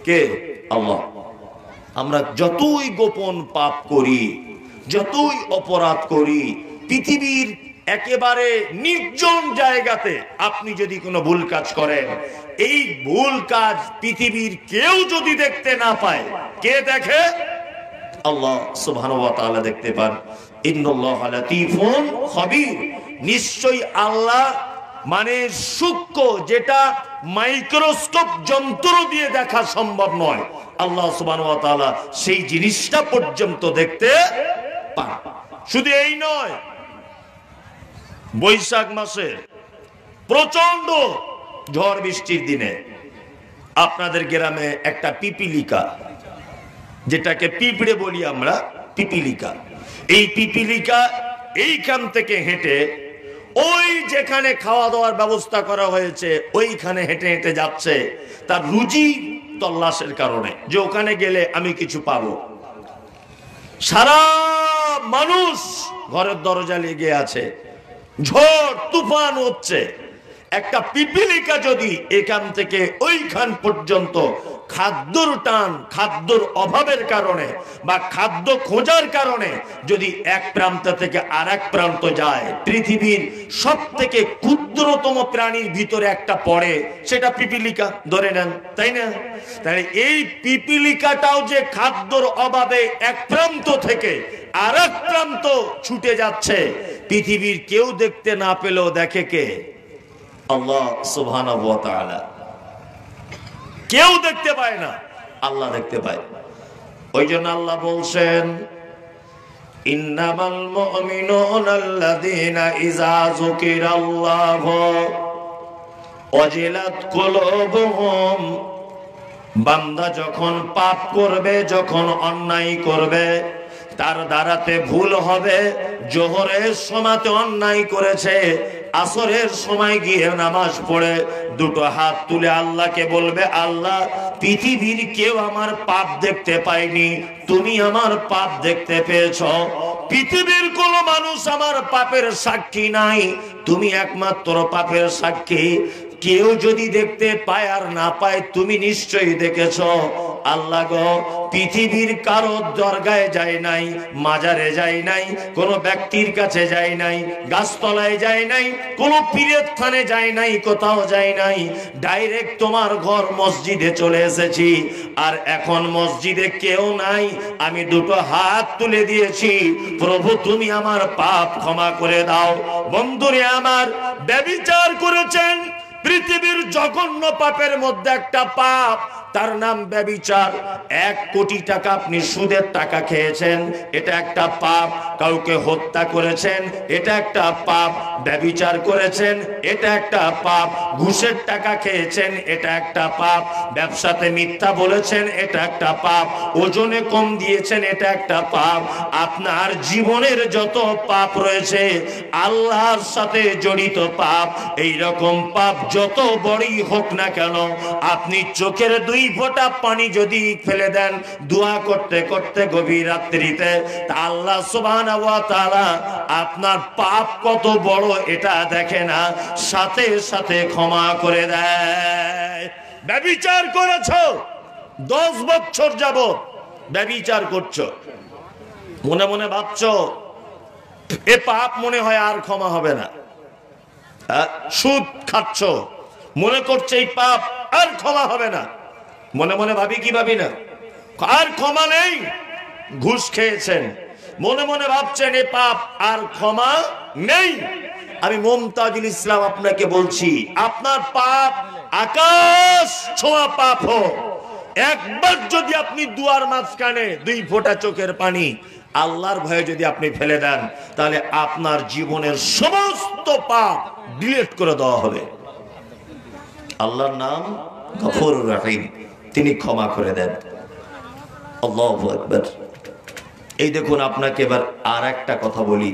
কে? আল্লাহ। আমরা যতই গোপন পাপ করি, যতই অপরাধ করি, পৃথিবীর একেবারে নির্জন জায়গাতে আপনি যদি কোনো ভুল কাজ করেন, এই ভুল কাজ পৃথিবীর কেউ যদি দেখতে না পায়, কে দেখে? আল্লাহ সুবহানাহু ওয়া তাআলা দেখতে পান। ইন্নাল্লাহা লাতীফুন খাবীর। নিশ্চয়ই আল্লাহ মানে সূক্ষ্ম, যেটা মাইক্রোস্কোপ যন্ত্র দিয়ে দেখা সম্ভব নয়, আল্লাহ সুবহানাহু ওয়া তাআলা সেই জিনিসটা পর্যন্ত দেখতে পান। শুধু এই নয়, বৈশাখ মাসে প্রচন্ড ঝড় বৃষ্টির দিনে আপনাদের গ্রামে একটা পিপিলিকা, যেটাকে পিঁপড়ে বলি আমরা, পিপিলিকা, এই পিপিলিকা এইখান থেকে হেঁটে ওই যেখানে খাওয়া দাওয়ার ব্যবস্থা করা হয়েছে ওইখানে হেঁটে হেঁটে যাচ্ছে, তার রুজি তল্লাশের কারণে, যে ওখানে গেলে আমি কিছু পাবো। সারা মানুষ ঘরের দরজা লেগে আছে, ঝড় তুফান হচ্ছে, একটা পিপিলিকা যদি এখান থেকে ওইখান পর্যন্ত খাদ্যর টান, খাদ্যর অভাবের কারণে বা খাদ্য খোঁজার কারণে যদি এক প্রান্ত থেকে আর এক প্রান্ত যায়, পৃথিবীর সব থেকে ক্ষুদ্রতম প্রাণীর ভিতরে একটা পড়ে, সেটা পিপিলিকা ধরে নেন, তাই না? তাই এই পিপিলিকাটাও যে খাদ্যর অভাবে এক প্রান্ত থেকে আর এক প্রান্ত ছুটে যাচ্ছে, পৃথিবীর কেউ দেখতে না পেলেও দেখে কে? আল্লাহ সুবহানাহু ওয়া তাআলা। কেউ দেখতে পায় না, আল্লাহ দেখতে পায়। ওই জন্য আল্লাহ বলছেন, ইন্নামাল মুমিনুনা আল্লাযীনা ইযা যুকিরাল্লাহু ওয়াজিলাত কুলুবুহুম। বান্দা যখন পাপ করবে, যখন অন্যায় করবে, তার দ্বারাতে ভুল হবে, জোহরের সময়তে অন্যায় করেছে, আসরের সময় গিয়ে নামাজ পড়ে দুটো হাত তুলে আল্লাহকে বলবে, আল্লাহ পৃথিবীর কেউ আমার পাপ দেখতে পায়নি, তুমি আমার পাপ দেখতে পেয়েছো। পৃথিবীর কোন মানুষ আমার পাপের সাক্ষী নাই, তুমি একমাত্র পাপের সাক্ষী। কেউ যদি দেখতে পায় আর না পায়, তুমি নিশ্চয়ই দেখেছো। আল্লাহ গো, পৃথিবীর কারো দরগায় যায় নাই, মাজারে যায় নাই, কোন ব্যক্তির কাছে যায় নাই, গাছতলায় যায় নাই, কোন পীরের থানে যায় নাই, কোথাও যায় নাই, ডাইরেক্ট তোমার ঘর মসজিদে চলে এসেছি। আর এখন মসজিদে কেউ নাই, আমি দুটো হাত তুলে দিয়েছি, প্রভু তুমি আমার পাপ ক্ষমা করে দাও। বন্ধুরে আমার, ব্যভিচার করেছেন পৃথিবীর জঘন্য পাপের মধ্যে একটা পাপ, তার নাম ব্যভিচার। 1 কোটি টাকা আপনি সুদের টাকা খেয়েছেন, এটা একটা পাপ। কাউকে হত্যা করেছেন, এটা একটা পাপ। ব্যভিচার করেছেন, এটা একটা পাপ। ঘুষের টাকা খেয়েছেন, এটা একটা পাপ। ব্যবসাতে মিথ্যা বলেছেন, এটা একটা পাপ। ওজনে কম দিয়েছেন, এটা একটা পাপ। আপনার জীবনের যত পাপ রয়েছে আল্লাহর সাথে জড়িত পাপ, এই রকম পাপ যত বড়ই হোক না কেন, আপনি চোখের 2 ফোঁটা পানি যদি ফেলে দেন দোয়া করতে করতে গভীর রাত্রিতে, তা আল্লাহ সুবহানাহু ওয়া তাআলা আপনার পাপ কত বড় এটা দেখে না, সাথে সাথে ক্ষমা করে দেয়। ব্যভিচার করেছো, 10 বছর যাবত ব্যভিচার করছো, মনে মনে ভাবছো এ পাপ মনে হয় আর ক্ষমা হবে না। সুদ খাচ্ছ, মনে করছে এই পাপ আর ক্ষমা হবে না, মনে মনে ভাবি কি ভাবি না, আর ক্ষমা নেই। ঘুষ খেয়েছেন, মনে মনে ভাবছেন এ পাপ আর ক্ষমা নেই। আমি মুমতাজুল ইসলাম আপনাকে বলছি, আপনার পাপ আকাশ ছোঁয়া পাপ হোক, একবার যদি আপনি দুয়ার মাঝখানে 2 ফোঁটা চোখের পানি আল্লাহর ভয়ে যদি আপনি ফেলে দেন, তাহলে আপনার জীবনের সমস্ত পাপ ডিলিট করে দেওয়া হবে। আল্লাহর নাম গফুরুর রহিম, তিনি ক্ষমা করে দেন। আল্লাহু আকবার। এই দেখুন, আপনাকে এবার আর একটা কথা বলি,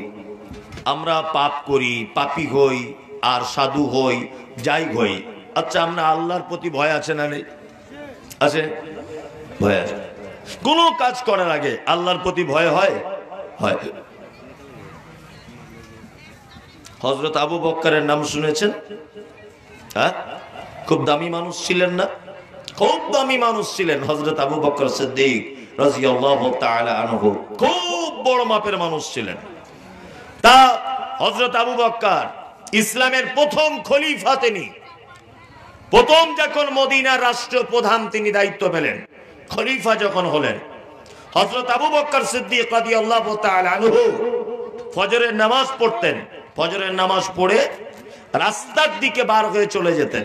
আমরা পাপ করি, পাপী হই, আর সাধু হই, যাই হই, আচ্ছা আমরা আল্লাহর প্রতি ভয় আছে না নেই? আছে, ভয় আছে। কোন কাজ করার আগে আল্লাহর প্রতি ভয় হয়? হয়। হযরত আবু বকরের নাম শুনেছেন? হ্যাঁ, খুব দামি মানুষ ছিলেন না? খুব দামি মানুষ ছিলেন হযরত আবু বকর সিদ্দিক রাদিয়াল্লাহু তাআলা আনহু, খুব বড় মাপের মানুষ ছিলেন। তা হযরত আবু বকর ইসলামের প্রথম খলিফা, তিনি প্রথম যখন মদিনার রাষ্ট্রপ্রধান তিনি দায়িত্ব পেলেন, খলিফা যখন হলেন, হযরত আবু বকর সিদ্দিক রাদিয়াল্লাহু তাআলা আনহু ফজরের নামাজ পড়তেন। ফজরের নামাজ পড়ে রাস্তার দিকে বার হয়ে চলে যেতেন।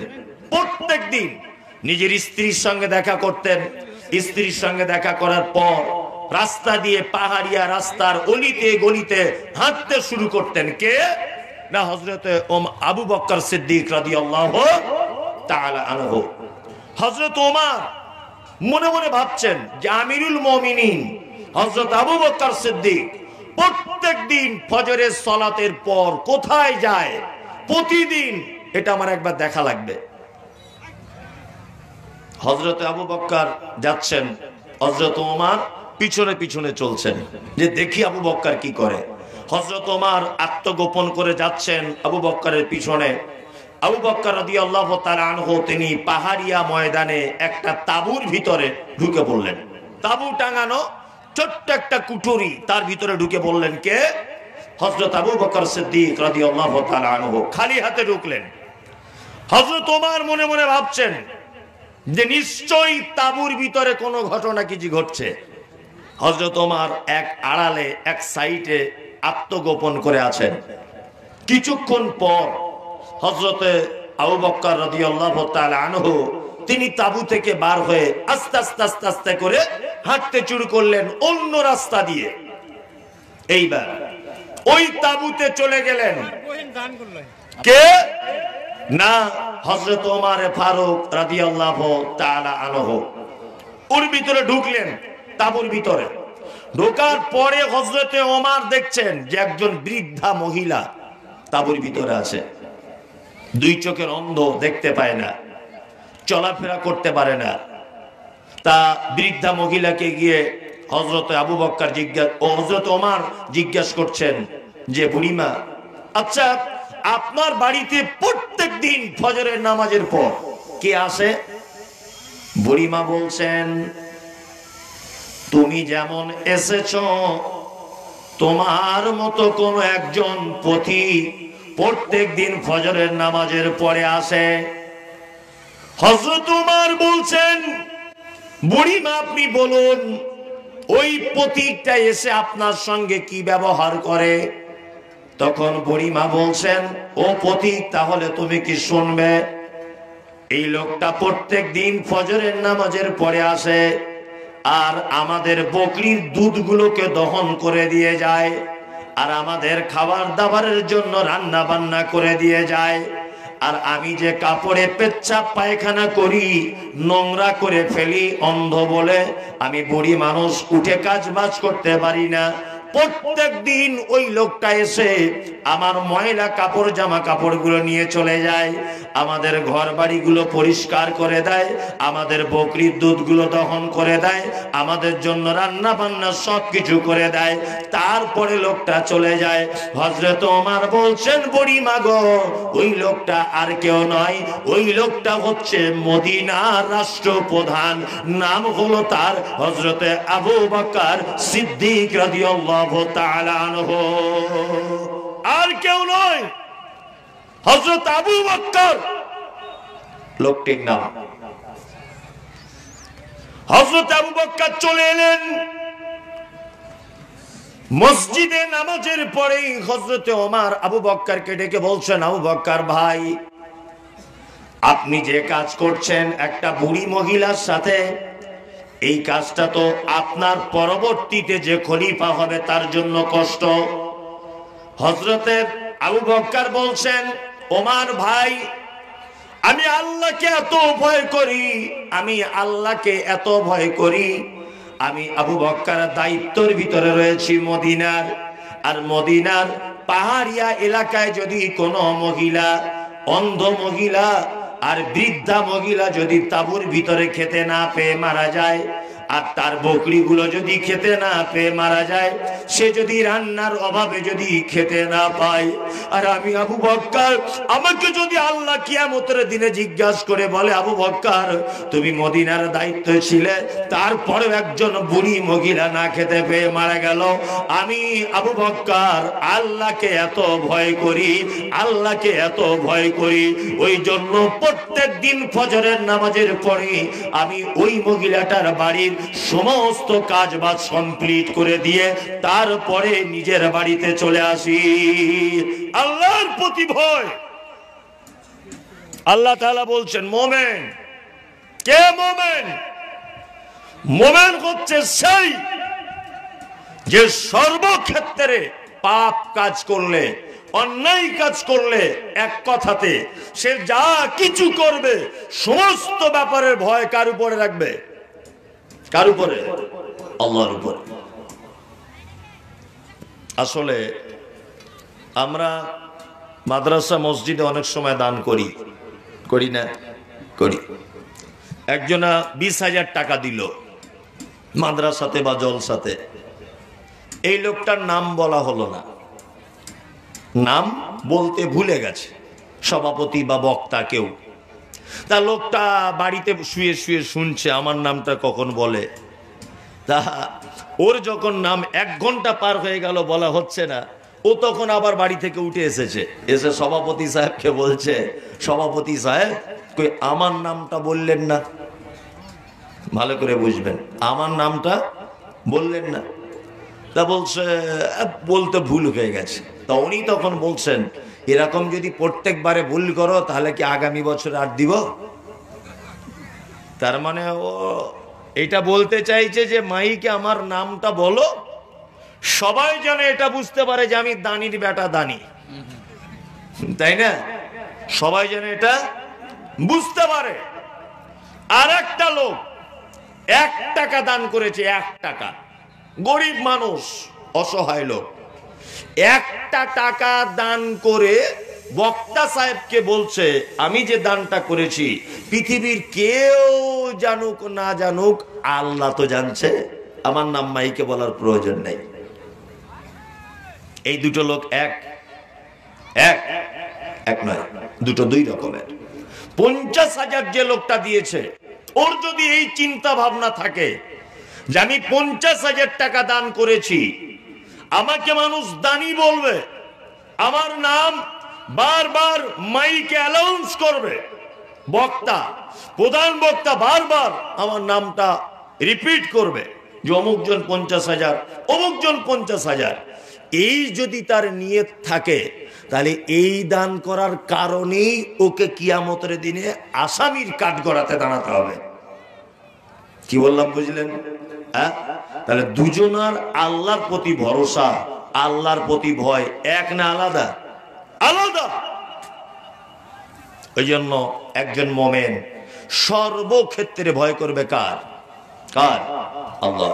প্রত্যেক দিন নিজের স্ত্রীর সঙ্গে দেখা করতেন। স্ত্রীর সঙ্গে দেখা করার পর রাস্তা দিয়ে, পাহাড়িয়া রাস্তার অলিতে গলিতে হাঁটতে শুরু করতেন। কে না, হযরত আবু বকর সিদ্দিক রাদিয়াল্লাহু তাআলা আনহু। হযরত ওমর মনে মনে ভাবছেন যে আমিরুল মুমিনিন হযরত আবু বকর সিদ্দিক প্রত্যেক দিন ফজরের সালাতের পর কোথায় যায়, প্রতিদিন এটা আমার একবার দেখা লাগবে। হযরত আবু বকর যাচ্ছেন, হযরত ওমর পিছনে পিছনে চলছেন যে দেখি আবু বকর কি করে। হযরত ওমর আত্মগোপন করে যাচ্ছেন আবু বকরের পিছনে। আবু বকর রাদিয়াল্লাহু তাআলা আনহু তিনি পাহাড়িয়া ময়দানে একটা তাঁবুর ভিতরে ঢুকে পড়লেন। তাঁবু টাঙানো ছোট্ট একটা কুঠুরি, তার ভিতরে ঢুকে বললেন কে? হযরত আবু বকর সিদ্দিক রাদিয়াল্লাহু তাআলা আনহু। খালি হাতে ঢুকলেন। হযরত ওমর মনে মনে ভাবছেন যে নিশ্চয়ই তাঁবুর ভিতরে কোনো ঘটনা কিছু ঘটছে। হযরত ওমর এক আড়ালে, এক সাইডে আত্মগোপন করে আছেন। কিছুক্ষণ পর হযরতে আবু বকর রাদিয়াল্লাহু তাআলা আনহু তিনি তাঁবু থেকে বার হয়ে আস্তে আস্তে আস্তে আস্তে করে হাঁটতে শুরু করলেন অন্য রাস্তা দিয়ে। এইবার ওই তাঁবুতে চলে গেলেন কে? না, হযরত ওমর ফারুক রাদিয়াল্লাহু তাআলা আনহু। ওর ভিতরে ঢুকলেন, তাঁবুর ভিতরে ঢোকার পরে হযরতে ওমর দেখছেন যে একজন বৃদ্ধা মহিলা তাঁবুর ভিতরে আছে। দুই চোখের অন্ধ, দেখতে পায় না, চলাফেরা করতে পারে না। তা বৃদ্ধা মহিলাকে গিয়ে হযরত আবু বকর হযরত ওমর জিজ্ঞাসা করছেন যে বুড়িমা, আচ্ছা আপনার বাড়িতে প্রত্যেক দিন ফজরের নামাজের পর কে আসে? বুড়িমা বলছেন, তুমি যেমন এসেছো তোমার মতো কোন একজন পথিক প্রত্যেক দিন ফজরের নামাজের পরে আসে। হযরত ওমর বলছেন, বুড়িমা আপনি বলুন ওই পথিকটা এসে আপনার সঙ্গে কি ব্যবহার করে? তখন বুড়িমা বলছেন, ও পথিক তাহলে তুমি কি শুনবে, এই লোকটা প্রত্যেক দিন ফজরের নামাজের পরে আসে আর আমাদের বকরির দুধগুলোকে দহন করে দিয়ে যায়, আর আমাদের খাবার দাবারের জন্য রান্না বান্না করে দিয়ে যায়, আর আমি যে কাপড়ে পেচ্ছাপ পায়খানা করি নোংরা করে ফেলি অন্ধ বলে, আমি বুড়ি মানুষ উঠে কাজ বাজ করতে পারি না। প্রত্যেক দিন ওই লোকটা এসে আমার ময়লা কাপড় জামা কাপড়গুলো নিয়ে চলে যায়, আমাদের ঘর বাড়িগুলো পরিষ্কার করে দেয়, আমাদের বকরির দুধগুলো দহন করে দেয়, আমাদের জন্য রান্না বান্না সবকিছু করে দেয়, তারপরে লোকটা চলে যায়। হযরত ওমর বলছেন, বুড়িমা গো ওই লোকটা আর কেউ নয়, ওই লোকটা হচ্ছে মদিনার রাষ্ট্রপ্রধান, নাম হলো তার হযরতে আবু বকর সিদ্দিক রাদিয়াল্লাহু তাআলা আনহু, আর কেউ নয়, হযরত আবু বকর লোকটির নাম। হযরত আবু বকর চলে এলেন মসজিদে নামাজের পরেই হযরত ওমর আবু বকরকে ডেকে বলছেন, আবু বকর ভাই আপনি যে কাজ করছেন একটা বুড়ি মহিলার সাথে, এই কাজটা তো আপনার পরবর্তীতে যে খলিফা হবে তার জন্য কষ্ট। হযরতে আবু বকর বলছেন, ওমর ভাই আমি আল্লাহকে এত ভয় করি, আমি আল্লাহকে এত ভয় করি, আমি আবু বকর দায়িত্বের ভিতরে রয়েছি মদিনার, আর মদিনার পাহাড়িয়া এলাকায় যদি কোনো মহিলা, অন্ধ মহিলা আর বৃদ্ধা মহিলা যদি তাঁবুর ভিতরে খেতে না পেয়ে মারা যায়, আর তার বকরিগুলো যদি খেতে না পেয়ে মারা যায়, সে যদি রান্নার অভাবে যদি খেতে না পায়, আর আমি আবু বকর, আমাকে যদি আল্লাহ কিয়ামতের দিনে জিজ্ঞাসা করে বলে, আবু বকর তুমি মদিনার দায়িত্ব ছিলে, তারপরে একজন বুড়ি মহিলা না খেতে পেয়ে মারা গেল, আমি আবু বকর আল্লাহকে এত ভয় করি, আল্লাহকে এত ভয় করি, ওই জন্য প্রত্যেক দিন ফজরের নামাজের পরে আমি ওই মহিলাটার বাড়ির সমস্ত কাজ বাজ কমপ্লিট করে দিয়ে তারপরে নিজের বাড়িতে চলে আসি। আল্লাহর প্রতি ভয়। আল্লাহ তাআলা বলছেন, মোমেন কে? মোমেন, মোমেন হচ্ছে সেই যে সর্বক্ষেত্রে পাপ কাজ করলে, অন্যায় কাজ করলে এক কথাতে সে যা কিছু করবে সমস্ত ব্যাপারের ভয় কার উপরে রাখবে? কার উপরে? আল্লাহর উপরে। আসলে আমরা মাদ্রাসা মসজিদে অনেক সময় দান করি, করি না? করি। একজনা 20,000 টাকা দিল মাদ্রাসাতে বা জলসাতে, এই লোকটার নাম বলা হলো না, নাম বলতে ভুলে গেছে সভাপতি বা বক্তা কেউ। তা লোকটা বাড়িতে শুয়ে শুয়ে শুনছে আমার নামটা কখন বলে। তা ওর যখন নাম 1 ঘন্টা পার হয়ে গেল বলা হচ্ছে না, ও তখন আবার বাড়ি থেকে উঠে এসেছে, এসে সভাপতি সাহেবকে বলছে, সভাপতি সাহেব কই আমার নামটা বললেন না, ভালো করে বুঝবেন, আমার নামটা বললেন না। তা বলছে বলতে ভুল হয়ে গেছে। তা উনি তখন বলছেন, এরকম যদি প্রত্যেকবারে ভুল করো তাহলে কি আগামী বছর আর দিব? তার মানে ও এটা বলতে চাইছে যে মাইকে আমার নামটা বলো, সবাই যেন এটা বুঝতে পারে যে আমি দানির বেটা দানি, তাই না? সবাই যেন এটা বুঝতে পারে। আর একটা লোক 1 টাকা দান করেছে, 1 টাকা, গরিব মানুষ, অসহায় লোক, 1টা টাকা দান করে বক্তা সাহেবকে বলছে আমি যে দানটা করেছি পৃথিবীর কেউ জানুক না জানুক, আল্লাহ তো জানছে, আমার নাম মাইকে বলার প্রয়োজন নেই। এই দুটো লোক এক এক এক নয়, দুটো দুই রকমের। 50,000 যে লোকটা দিয়েছে, ওর যদি এই চিন্তা ভাবনা থাকে যে আমি 50,000 টাকা দান করেছি, আমাকে মানুষ দানি বলবে, আমার নাম বারবার মাইকে অ্যানাউন্স করবে, বক্তা প্রধান বক্তা বারবার আমার নামটা রিপিট করবে যে অমুকজন 50,000, অমুকজন 50,000। এই যদি তার নিয়ত থাকে, তাহলে এই দান করার কারণেই ওকে কিয়ামতের দিনে আসামির কাঠগড়াতে দাঁড়াতে হবে। কি বললাম বুঝলেন? হ্যাঁ, তাহলে দুজনার আল্লাহর প্রতি ভরসা, আল্লাহর প্রতি ভয় এক না আলাদা? আলাদা। ওই জন্য একজন মুমিন সর্বক্ষেত্রে ভয় করবে কার? কার? আল্লাহ।